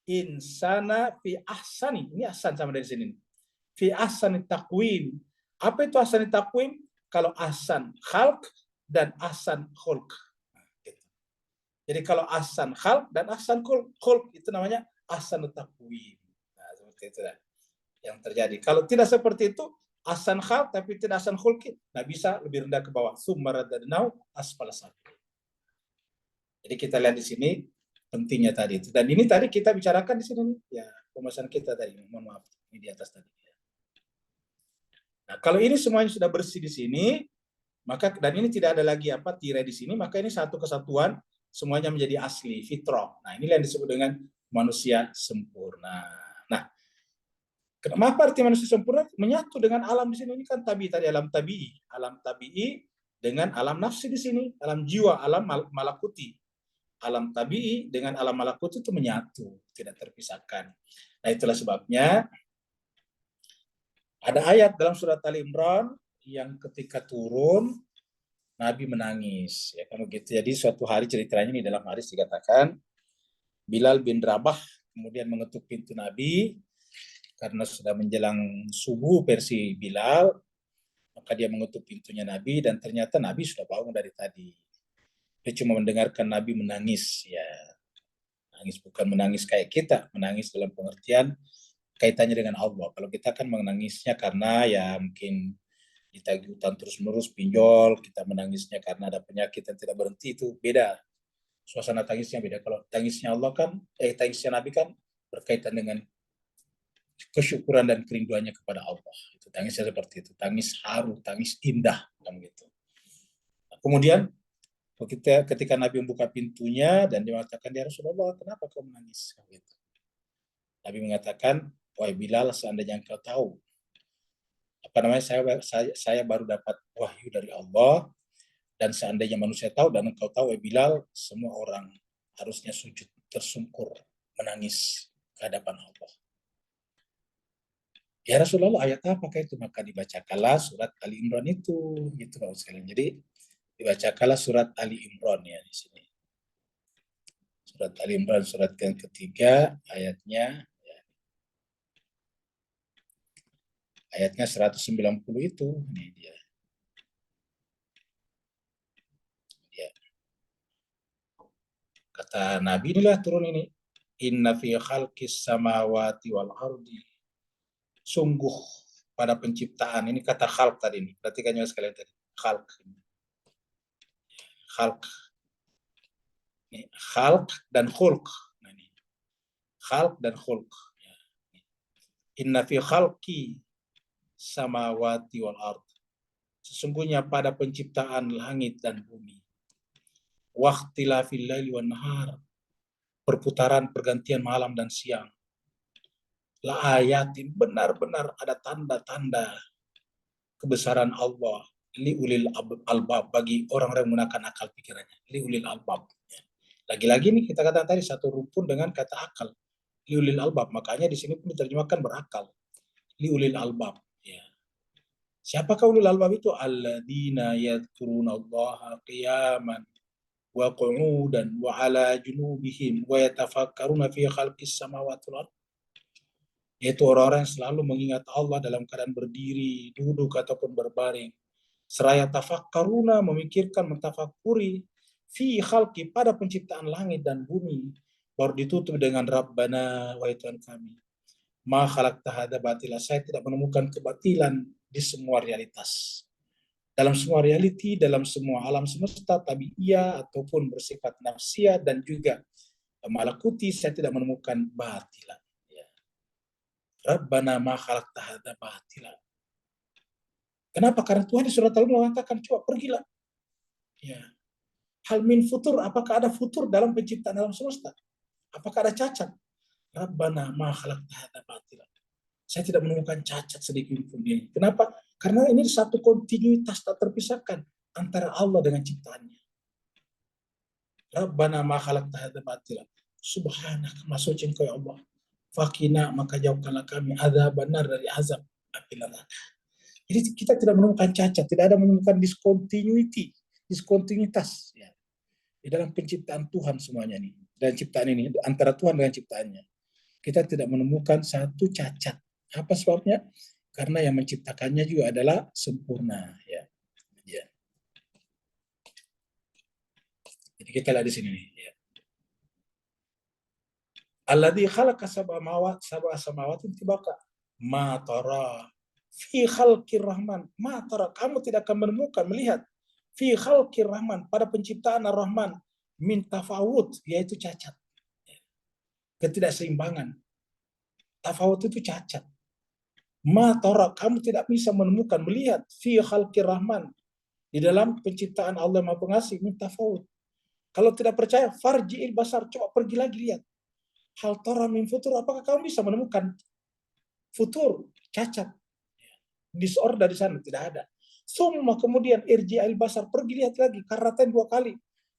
insana fi ahsani. Ini ahsan sama dari sini. Fi ahsani taqwim. Apa itu ahsani taqwim? Kalau ahsan khalq dan ahsan khulq. Jadi kalau ahsan khalq dan ahsan khulq itu namanya ahsan taqwim. Nah, seperti itu yang terjadi. Kalau tidak seperti itu, ahsan khalq tapi tidak ahsan khulq, nggak bisa, lebih rendah ke bawah. Summa radadnahu asfala safilin. Jadi kita lihat di sini pentingnya tadi itu. Dan ini tadi kita bicarakan di sini ya, pembahasan kita tadi. Mohon maaf, ini di atas tadi. Nah, kalau ini semuanya sudah bersih di sini, maka dan ini tidak ada lagi apa tirai di sini, maka ini satu kesatuan, semuanya menjadi asli, fitrah. Nah, inilah yang disebut dengan manusia sempurna. Nah, kenapa arti manusia sempurna? Menyatu dengan alam di sini. Ini kan tabi tadi, alam tabi'i dengan alam nafsi di sini, alam jiwa, alam malakuti. Alam tabi'i dengan alam malakuti itu menyatu, tidak terpisahkan. Nah, itulah sebabnya ada ayat dalam surat Ali Imran yang ketika turun Nabi menangis. Ya kan begitu. Jadi suatu hari ceritanya ini dalam hadis dikatakan Bilal bin Rabah kemudian mengetuk pintu Nabi karena sudah menjelang subuh versi Bilal, maka dia mengetuk pintunya Nabi dan ternyata Nabi sudah bangun dari tadi. Dia cuma mendengarkan Nabi menangis, ya. Menangis bukan menangis kayak kita, menangis dalam pengertian kaitannya dengan Allah. Kalau kita kan menangisnya karena ya mungkin ditagih utang terus-menerus, pinjol, kita menangisnya karena ada penyakit yang tidak berhenti, itu beda. Suasana tangisnya beda. Kalau tangisnya Allah kan, tangisnya Nabi kan berkaitan dengan kesyukuran dan kerinduannya kepada Allah. Itu tangisnya seperti itu, tangis haru, tangis indah, kan gitu. Nah, kemudian ketika Nabi membuka pintunya dan dia mengatakan, ya Rasulullah, kenapa kau menangis? Gitu. Nabi mengatakan, wahai Bilal, seandainya engkau tahu, apa namanya, saya baru dapat wahyu dari Allah, dan seandainya manusia tahu dan engkau tahu, wahai Bilal, semua orang harusnya sujud tersungkur menangis ke hadapan Allah. Ya Rasulullah, ayat apakah itu? Maka dibacakanlah surat Ali Imran itu, gitu Bapak sekalian. Jadi dibacakanlah surat Ali Imran ya di sini. Surat Ali Imran surat yang ketiga ayatnya 190 itu. Ini dia. Kata Nabi, inilah turun ini. Inna fi khalqis samawati wal ardi. Sungguh pada penciptaan, ini kata khalq tadi ini. Perhatikan juga sekalian tadi. Khalq. Khalq. Ini khalq dan khulq. Nah, ini. Khalq dan khulq. Inna fi khalqi samawati wal ard. Sesungguhnya pada penciptaan langit dan bumi. Waqtilafil laili wan nahar. Perputaran pergantian malam dan siang. La ayatin, benar-benar ada tanda-tanda kebesaran Allah li ulil albab, bagi orang-orang yang menggunakan akal pikirannya. Li ulil albab. Lagi-lagi nih kita katakan tadi satu rukun dengan kata akal. Li ulil albab, makanya di sini pun diterjemahkan berakal. Li ulil albab. Ya. Siapakah ulil albab itu? Alladzina yadhkuruna Allaha qiyaman wa qu'udan wa ala junubihim wa yatafakkaruna fi khalqis samawati wal ardh. Yaitu orang-orang yang selalu mengingat Allah dalam keadaan berdiri, duduk ataupun berbaring. Seraya tafakkaruna, memikirkan, mentafakuri fi khalqi, pada penciptaan langit dan bumi. Baru ditutup dengan Rabbana, wahai Tuhan kami. Ma khalaqta hadza batila, saya tidak menemukan kebatilan di semua realitas. Dalam semua realiti, dalam semua alam semesta, tabi'iyah ataupun bersifat nafsiyah dan juga malakuti, saya tidak menemukan batilan. Rabbana ma khalaqta hadza batila. Kenapa? Karena Tuhan di surat Al-Mulk mengatakan, coba pergilah. Ya. Hal min futur, apakah ada futur dalam penciptaan alam semesta? Apakah ada cacat? Rabbana ma khalaqta hadza batila. Saya tidak menemukan cacat sedikit pun ini. Kenapa? Karena ini satu kontinuitas tak terpisahkan antara Allah dengan ciptaannya. Rabbana ma khalaqta hadza batila. Subhanaka, maha suci Engkau ya Allah. Fakina, maka jauhkanlah kami azab benar dari azab api neraka. Jadi kita tidak menemukan cacat, tidak ada menemukan diskontinuitas ya. Di dalam penciptaan Tuhan semuanya nih, dan ciptaan ini antara Tuhan dengan ciptaannya. kita tidak menemukan satu cacat. Apa sebabnya? Karena yang menciptakannya juga adalah sempurna. Ya. Ya. Jadi kita lihat di sini nih. Ya. Alladzi khalaqa sab'a samawati tibaqa ma tara fi khalqir rahman ma tara, kamu tidak akan menemukan melihat fi khalqir rahman, pada penciptaan ar-rahman, min tafawut, yaitu cacat, ketidakseimbangan. Tafawut itu cacat. Ma tara, kamu tidak bisa menemukan melihat fi khalqir rahman, di dalam penciptaan Allah Maha Pengasih, min tafawut. Kalau tidak percaya, farji'il basar, coba pergi lagi lihat. Hal tara min futur, apakah kamu bisa menemukan futur, cacat, disorder di sana? Tidak ada. Semua kemudian irji'il basar, pergi lihat lagi, karatain 2 kali.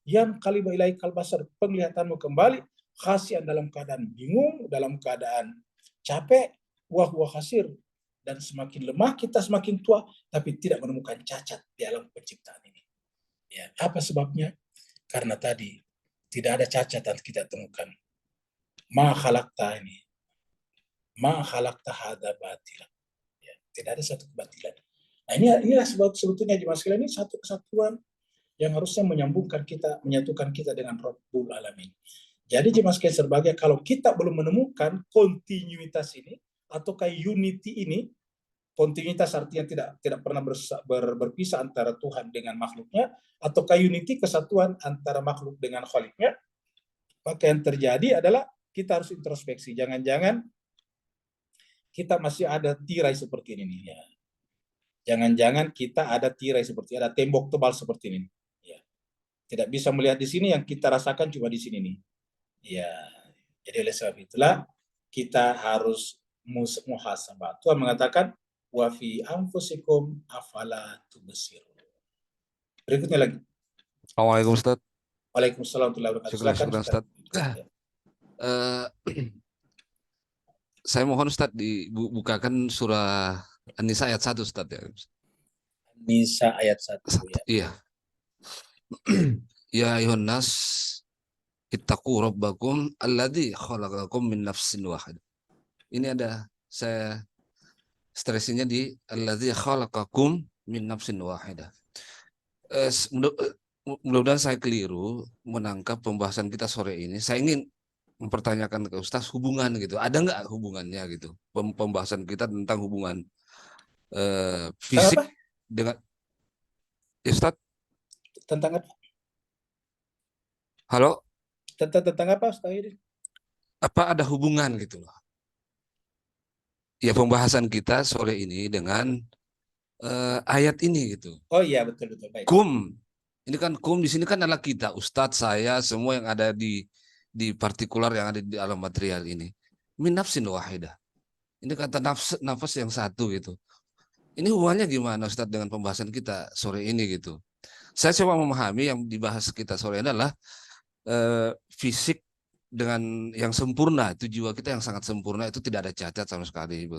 Yang kaliba ilaikal basar, penglihatanmu kembali, khasian, dalam keadaan bingung, dalam keadaan capek, wahwa khasir, dan semakin lemah kita semakin tua, tapi tidak menemukan cacat di alam penciptaan ini. Ya, apa sebabnya? Karena tadi tidak ada cacat yang kita temukan. Ma khalaqta ini, ma khalaqta hadza batila. Ya, tidak ada satu kebatilan. Nah, inilah sebetulnya jemaah sekalian, ini satu kesatuan yang harusnya menyambungkan kita, menyatukan kita dengan Rabbul Alamin. Jadi jemaah sekalian sebagai, kalau kita belum menemukan kontinuitas ini atau unity ini, kontinuitas artinya tidak pernah berpisah antara Tuhan dengan makhluknya, atau unity, kesatuan antara makhluk dengan Khaliknya, maka yang terjadi adalah kita harus introspeksi. Jangan-jangan kita masih ada tirai seperti ini nih. Ya. Jangan-jangan kita ada tirai seperti, ada tembok tebal seperti ini. Ya. Tidak bisa melihat di sini, yang kita rasakan cuma di sini nih. Ya. Jadi oleh sebab itulah kita harus muhasabah. Tuhan mengatakan, wa fi anfusikum afala tubsirun. Berikutnya lagi. Assalamualaikum Ustaz. Waalaikumsalam warahmatullahi wabarakatuh. Silakan Ustaz. Saya mohon Ustaz dibukakan surah An-Nisa ayat 1 Ustaz ya. Nisa ayat 1 ya. Iya. Ya ayuhan nas ittaqu rabbakum alladzi khalaqakum min nafsin wahidah. Ini ada saya stresinya di alladzi khalaqakum min nafsin wahidah. Mudah-mudahan saya keliru menangkap pembahasan kita sore ini. Saya ingin mempertanyakan ke Ustaz hubungan gitu. Ada nggak hubungannya gitu? Pembahasan kita tentang hubungan fisik apa? Dengan Ustaz. Tentang apa? Halo? Tentang apa Ustaz? Apa ada hubungan gitu loh? Ya pembahasan kita sore ini dengan ayat ini gitu. Oh iya, betul baik. Kum. Ini kan kum di sini kan adalah kita, Ustadz, saya, semua yang ada di partikular yang ada di alam material ini. Min nafsin wahidah. Ini kata nafas yang satu gitu. Ini hubungannya gimana Ustadz dengan pembahasan kita sore ini gitu. Saya coba memahami yang dibahas kita sore ini adalah fisik dengan yang sempurna, itu jiwa kita yang sangat sempurna, itu tidak ada cacat sama sekali, Ibu.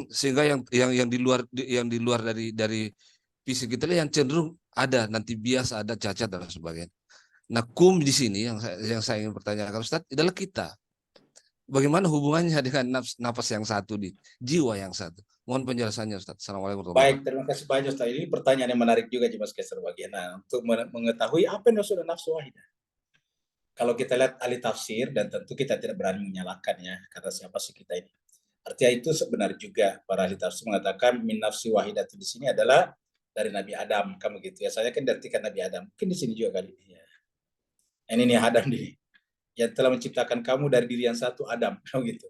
Sehingga yang di luar dari fisik kita yang cenderung ada nanti bias, ada cacat dan sebagainya. Nah, kum di sini yang saya ingin pertanyakan Ustaz adalah kita. Bagaimana hubungannya dengan nafas yang satu di jiwa yang satu? Mohon penjelasannya Ustaz. Assalamualaikum warahmatullahi wabarakatuh. Baik, terima kasih banyak Ustaz. Ini pertanyaan yang menarik juga Mas Keser bagian. Nah, untuk mengetahui apa yang maksud nafsu wahidah. Kalau kita lihat ahli tafsir, dan tentu kita tidak berani menyalahkannya, karena siapa sih kita ini. Artinya itu sebenarnya juga para ahli tafsir mengatakan min nafsi wahidah di sini adalah dari Nabi Adam, kamu gitu ya. Saya kan diartikan Nabi Adam. Mungkin di sini juga kali ya. Ini nih Adam nih, yang telah menciptakan kamu dari diri yang satu, Adam, kamu gitu.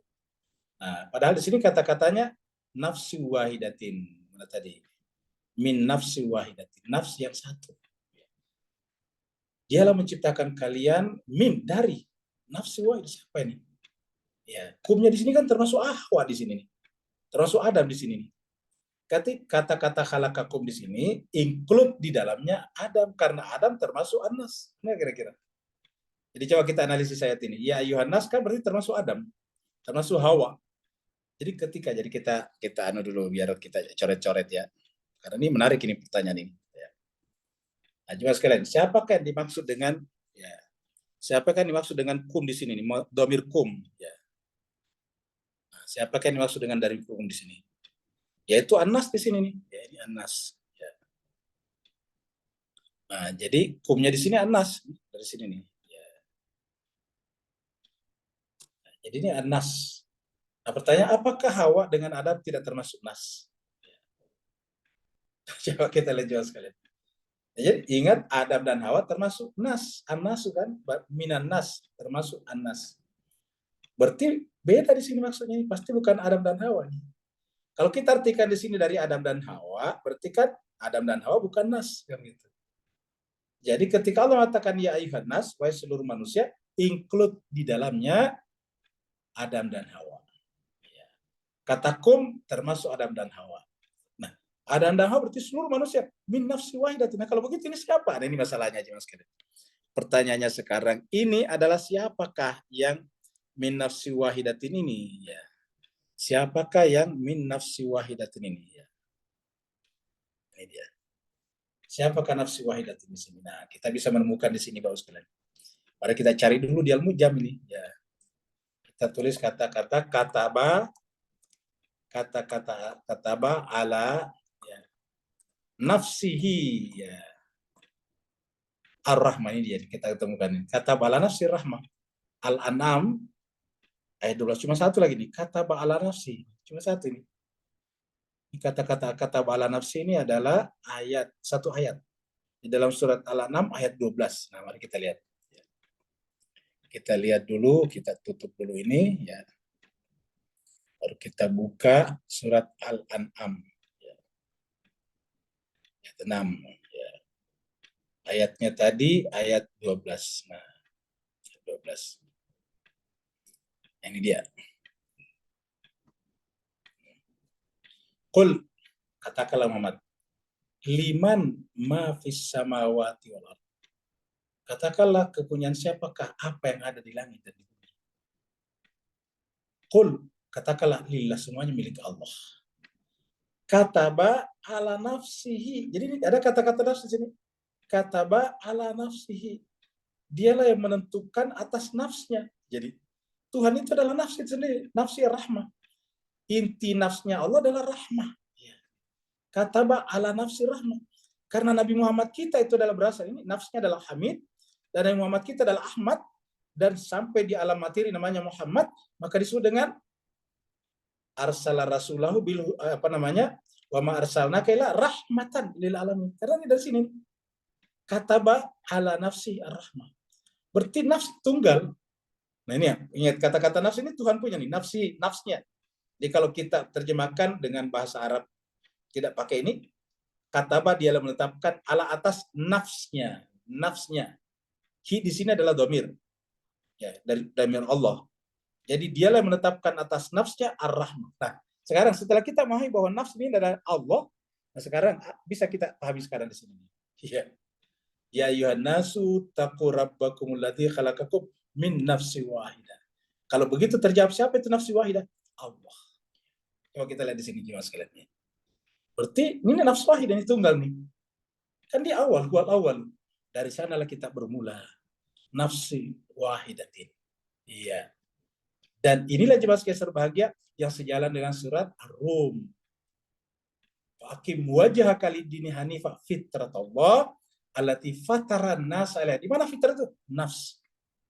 Nah, padahal di sini kata-katanya nafsi wahidatin, mana tadi? Min nafsi wahidatin, nafsi yang satu. Dialah menciptakan kalian min dari nafsi wahid. Siapa ini? Ya, kumnya di sini kan termasuk Ahwa di sini nih. Termasuk Adam di sini nih. Kata-kata khalaqakum di sini include di dalamnya Adam, karena Adam termasuk Anas. Nah, kira-kira. Jadi coba kita analisis ayat ini. Ya Yohanes kan berarti termasuk Adam, termasuk Hawa. Jadi kita anu dulu biar kita coret-coret ya. Karena ini menarik ini pertanyaan ini. Ya. Nah, juga sekalian, siapakah yang dimaksud dengan ya, Siapakah yang dimaksud dengan kum di sini? Domir kum. Ya. Nah, siapakah yang dimaksud dengan dari kum di sini? Yaitu Anas di sini nih. Ya, ini Anas. Ya. Nah, jadi kumnya di sini Anas dari sini nih. Ya. Nah, jadi ini Anas. Nah, pertanyaan, apakah Hawa dengan Adam tidak termasuk Nas? Coba kita lihat juga sekalian. Jadi ingat Adam dan Hawa termasuk Nas. An-Nas kan? Minan Nas. Termasuk An-Nas. Berarti beda di sini maksudnya. Pasti bukan Adam dan Hawa. Kalau kita artikan di sini dari Adam dan Hawa, berarti kan Adam dan Hawa bukan Nas. Kan gitu. Jadi ketika Allah mengatakan ya ayuhan nas, wahai seluruh manusia, include di dalamnya Adam dan Hawa. Kata kum termasuk Adam dan Hawa. Nah, Adam dan Hawa berarti seluruh manusia min nafsi wahidatin. Nah, kalau begitu ini siapa? Nah, ini masalahnya aja Mas Kede. Pertanyaannya sekarang, ini adalah siapakah yang min nafsi wahidatin ini? Ya. Siapakah yang min nafsi wahidatin ini? Ya. Ini dia. Siapakah nafsi wahidatin di sini? Nah, kita bisa menemukan di sini Bapak sekalian. Mari kita cari dulu di Al-Mujam ini. Ya. Kita tulis kata-kata kataba ala ya, nafsihi ya. Ar-Rahman ini dia kita temukan ini. Kataba ala nafsi rahmah. Al-An'am ayat 12 cuma satu lagi nih. Kataba ala nafsi. Cuma satu ini. Kata-kata kataba ala nafsi ini adalah satu ayat di dalam surat Al-An'am ayat 12. Nah, mari kita lihat. Kita lihat dulu, kita tutup dulu ini ya. Baru kita buka surat Al-An'am. Ya. Ayat 6. Ya. Ayatnya tadi ayat 12. Nah, 12. Ini dia. Qul, katakanlah Muhammad, liman ma fis samawati wal ardh. Katakanlah kepunyaan siapakah apa yang ada di langit dan di bumi. Qul, katakanlah lillah, semuanya milik Allah. Kataba ala nafsihi. Jadi ini ada kata-kata nafsi di sini. Kataba ala nafsihi. Dialah yang menentukan atas nafsnya. Jadi Tuhan itu adalah nafsi sendiri, nafsi rahmah. Inti nafsnya Allah adalah rahmah. Kataba ala nafsi rahmah. Karena Nabi Muhammad kita itu adalah berasal ini, nafsnya adalah Hamid, dan Nabi Muhammad kita adalah Ahmad, dan sampai di alam materi namanya Muhammad, maka disebut dengan arsala rasulahu bil wa ma arsalnaka illa rahmatan lil alamin. Karena ini dari sini kataba ala nafsi ar-rahmah. Berarti nafs tunggal. Nah ini ya, ingat kata-kata nafs ini Tuhan punya nih, nafsnya. Jadi kalau kita terjemahkan dengan bahasa Arab tidak pakai ini, kataba dia menetapkan ala atas nafsnya. Hi di sini adalah domir. Ya, dari domir Allah. Jadi dialah menetapkan atas nafsnya ar-rahmah. Nah, sekarang setelah kita memahami bahwa nafs ini adalah Allah, nah sekarang bisa kita pahami sekarang di sini. Ya. Ya ayyuhan nasu taqu rabbakumul ladzi khalaqakum min nafsi wahidah. Kalau begitu terjawab siapa itu nafsi wahidah? Allah. Coba kita lihat di sini gimana sekalian. Berarti ini nafsu wahidah, ini tunggal nih. Kan di awal. Dari sanalah kita bermula. Nafsi wahidatin. Iya. Dan inilah jemaah sekalian berbahagia yang sejalan dengan surat Ar-Rum. Faqim wajhaka lid-dini hanifah fitratullah allati fataran nas alaiha. Di mana fitrah itu? Nafs.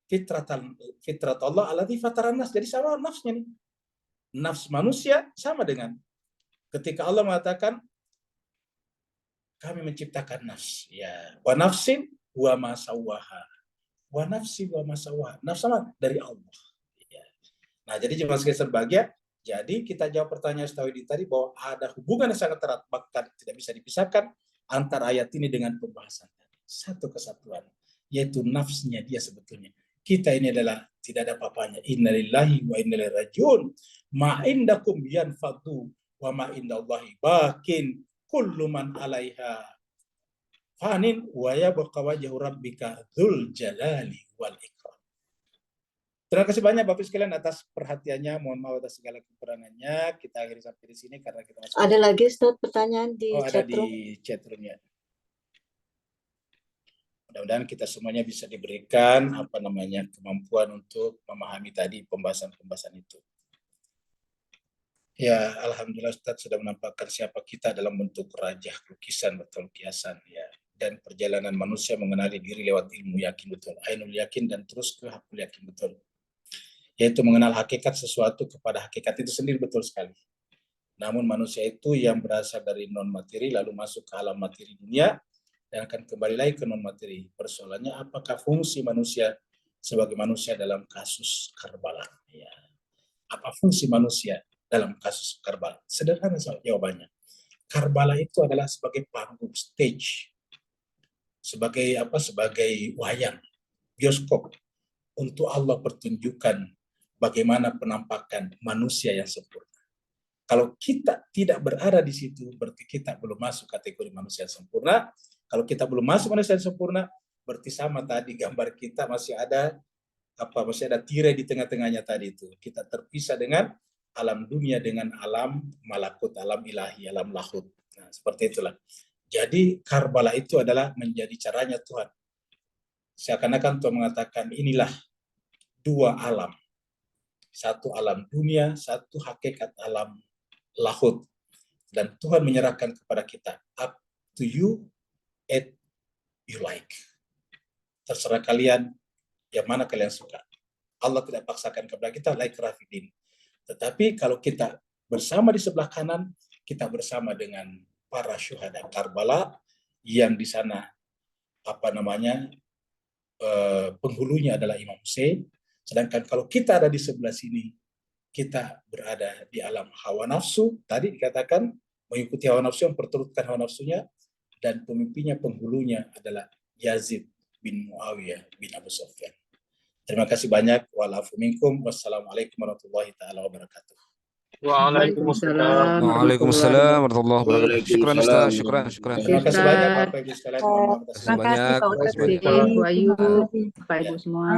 Fitratullah allati fataran nas. Jadi sama nafsnya nih. Nafs manusia sama dengan ketika Allah mengatakan kami menciptakan nafs, ya. Wa nafsin wa ma sawwaha. Wa nafsi wa ma sawwaha. Nafs sama dari Allah. Ya. Nah, jadi jemaah sekalian berbahagia, jadi kita jawab pertanyaan Ustawidi tadi bahwa ada hubungan yang sangat erat, bahkan tidak bisa dipisahkan antara ayat ini dengan pembahasan tadi. Satu kesatuan, yaitu nafsnya dia sebetulnya. Kita ini adalah tidak ada apa-apanya. Innalillahi wa inna ilaihi rajiun. Ma indakum yanfadu wa ma indallahi bakin. Kullu man 'alaiha fanin wa yabqa wajhu rabbika dzul jalali wal ikram. Terima kasih banyak Bapak sekalian atas perhatiannya. Mohon maaf atas segala kekurangannya. Kita akhiri sampai di sini karena kita masih ada lagi Ustaz pertanyaan di ada chat room. di chat room ya. Mudah-mudahan kita semuanya bisa diberikan kemampuan untuk memahami tadi pembahasan-pembahasan itu. Ya, alhamdulillah Ustaz sudah menampakkan siapa kita dalam bentuk rajah lukisan betul kiasan ya. Dan perjalanan manusia mengenali diri lewat ilmu yakin betul, ainul yakin dan terus ke hakul yakin betul. Yaitu mengenal hakikat sesuatu kepada hakikat itu sendiri betul sekali. Namun manusia itu yang berasal dari non materi lalu masuk ke alam materi dunia dan akan kembali lagi ke non materi. Persoalannya apakah fungsi manusia sebagai manusia dalam kasus Karbala? Ya. Apa fungsi manusia dalam kasus Karbala? Sederhana jawabannya. Karbala itu adalah sebagai panggung stage, sebagai wayang, bioskop untuk Allah pertunjukkan bagaimana penampakan manusia yang sempurna. Kalau kita tidak berada di situ, berarti kita belum masuk kategori manusia yang sempurna. Kalau kita belum masuk manusia yang sempurna, berarti sama tadi gambar kita masih ada tirai di tengah-tengahnya tadi itu. Kita terpisah dengan alam dunia dengan alam malakut, alam ilahi, alam lahut. Nah, seperti itulah. Jadi Karbala itu adalah menjadi caranya Tuhan. Seakan-akan Tuhan mengatakan inilah dua alam. Satu alam dunia, satu hakikat alam lahut. Dan Tuhan menyerahkan kepada kita, up to you as you like. Terserah kalian yang mana kalian suka. Allah tidak paksakan kepada kita like Rafidin. Tetapi kalau kita bersama di sebelah kanan, kita bersama dengan para syuhada Karbala yang di sana penghulunya adalah Imam Hussein. Sedangkan kalau kita ada di sebelah sini, kita berada di alam hawa nafsu. Tadi dikatakan mengikuti hawa nafsu, yang perturutkan hawa nafsunya, dan pemimpinnya, penghulunya adalah Yazid bin Muawiyah bin Abu Sufyan. Terima kasih banyak. Wa'alafu minkum. Wassalamualaikum warahmatullahi taala wabarakatuh. Waalaikumsalam Waalaikumsalam warahmatullahi wabarakatuh. Syukran Ustaz, syukran. Terima kasih banyak Bapak Ibu sekalian. Mohon maaf atas Terima kasih banyak. Terima kasih Pak Ustaz, Bu Ayu, Pak Ibu semua.